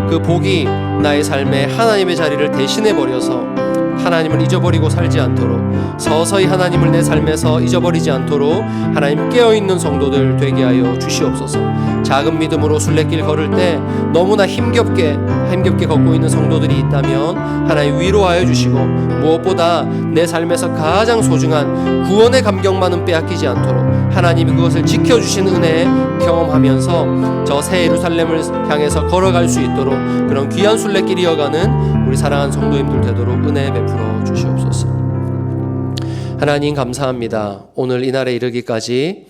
그 복이 나의 삶에 하나님의 자리를 대신해 버려서 하나님을 잊어버리고 살지 않도록, 서서히 하나님을 내 삶에서 잊어버리지 않도록 하나님 깨어있는 성도들 되게 하여 주시옵소서. 작은 믿음으로 순례길 걸을 때 너무나 힘겹게 걷고 있는 성도들이 있다면 하나님 위로하여 주시고, 무엇보다 내 삶에서 가장 소중한 구원의 감격만은 빼앗기지 않도록 하나님이 그것을 지켜주신 은혜 경험하면서 저 새 예루살렘을 향해서 걸어갈 수 있도록 그런 귀한 순례길 이어가는 우리 사랑하는 성도님들 되도록 은혜 베풀어 주시옵소서. 하나님 감사합니다. 오늘 이날에 이르기까지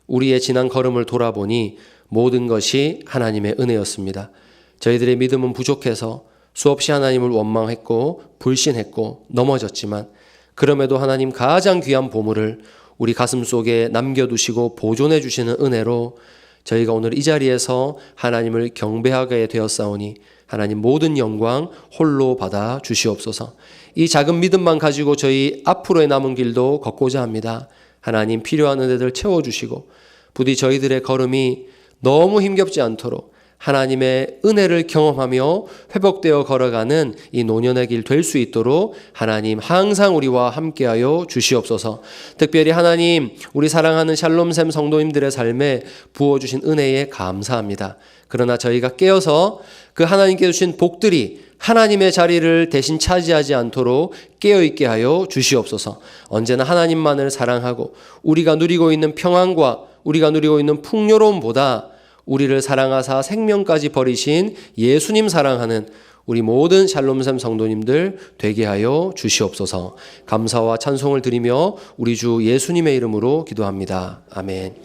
우리의 지난 걸음을 돌아보니 모든 것이 하나님의 은혜였습니다. 저희들의 믿음은 부족해서 수없이 하나님을 원망했고 불신했고 넘어졌지만, 그럼에도 하나님 가장 귀한 보물을 우리 가슴 속에 남겨두시고 보존해 주시는 은혜로 저희가 오늘 이 자리에서 하나님을 경배하게 되었사오니 하나님 모든 영광 홀로 받아 주시옵소서. 이 작은 믿음만 가지고 저희 앞으로의 남은 길도 걷고자 합니다. 하나님 필요한 은혜들 채워주시고, 부디 저희들의 걸음이 너무 힘겹지 않도록 하나님의 은혜를 경험하며 회복되어 걸어가는 이 노년의 길 될 수 있도록 하나님 항상 우리와 함께하여 주시옵소서. 특별히 하나님, 우리 사랑하는 샬롬샘 성도님들의 삶에 부어주신 은혜에 감사합니다. 그러나 저희가 깨어서 그 하나님께 주신 복들이 하나님의 자리를 대신 차지하지 않도록 깨어있게 하여 주시옵소서. 언제나 하나님만을 사랑하고 우리가 누리고 있는 평안과 우리가 누리고 있는 풍요로움보다 우리를 사랑하사 생명까지 버리신 예수님 사랑하는 우리 모든 샬롬샘 성도님들 되게 하여 주시옵소서. 감사와 찬송을 드리며 우리 주 예수님의 이름으로 기도합니다. 아멘.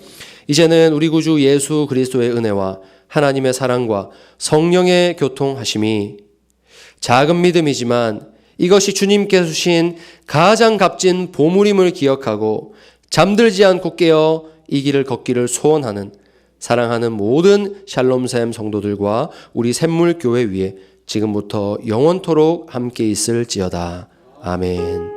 이제는 우리 구주 예수 그리스도의 은혜와 하나님의 사랑과 성령의 교통하심이 작은 믿음이지만 이것이 주님께서 주신 가장 값진 보물임을 기억하고 잠들지 않고 깨어 이 길을 걷기를 소원하는 사랑하는 모든 샬롬샘 성도들과 우리 샘물교회 위에 지금부터 영원토록 함께 있을지어다. 아멘.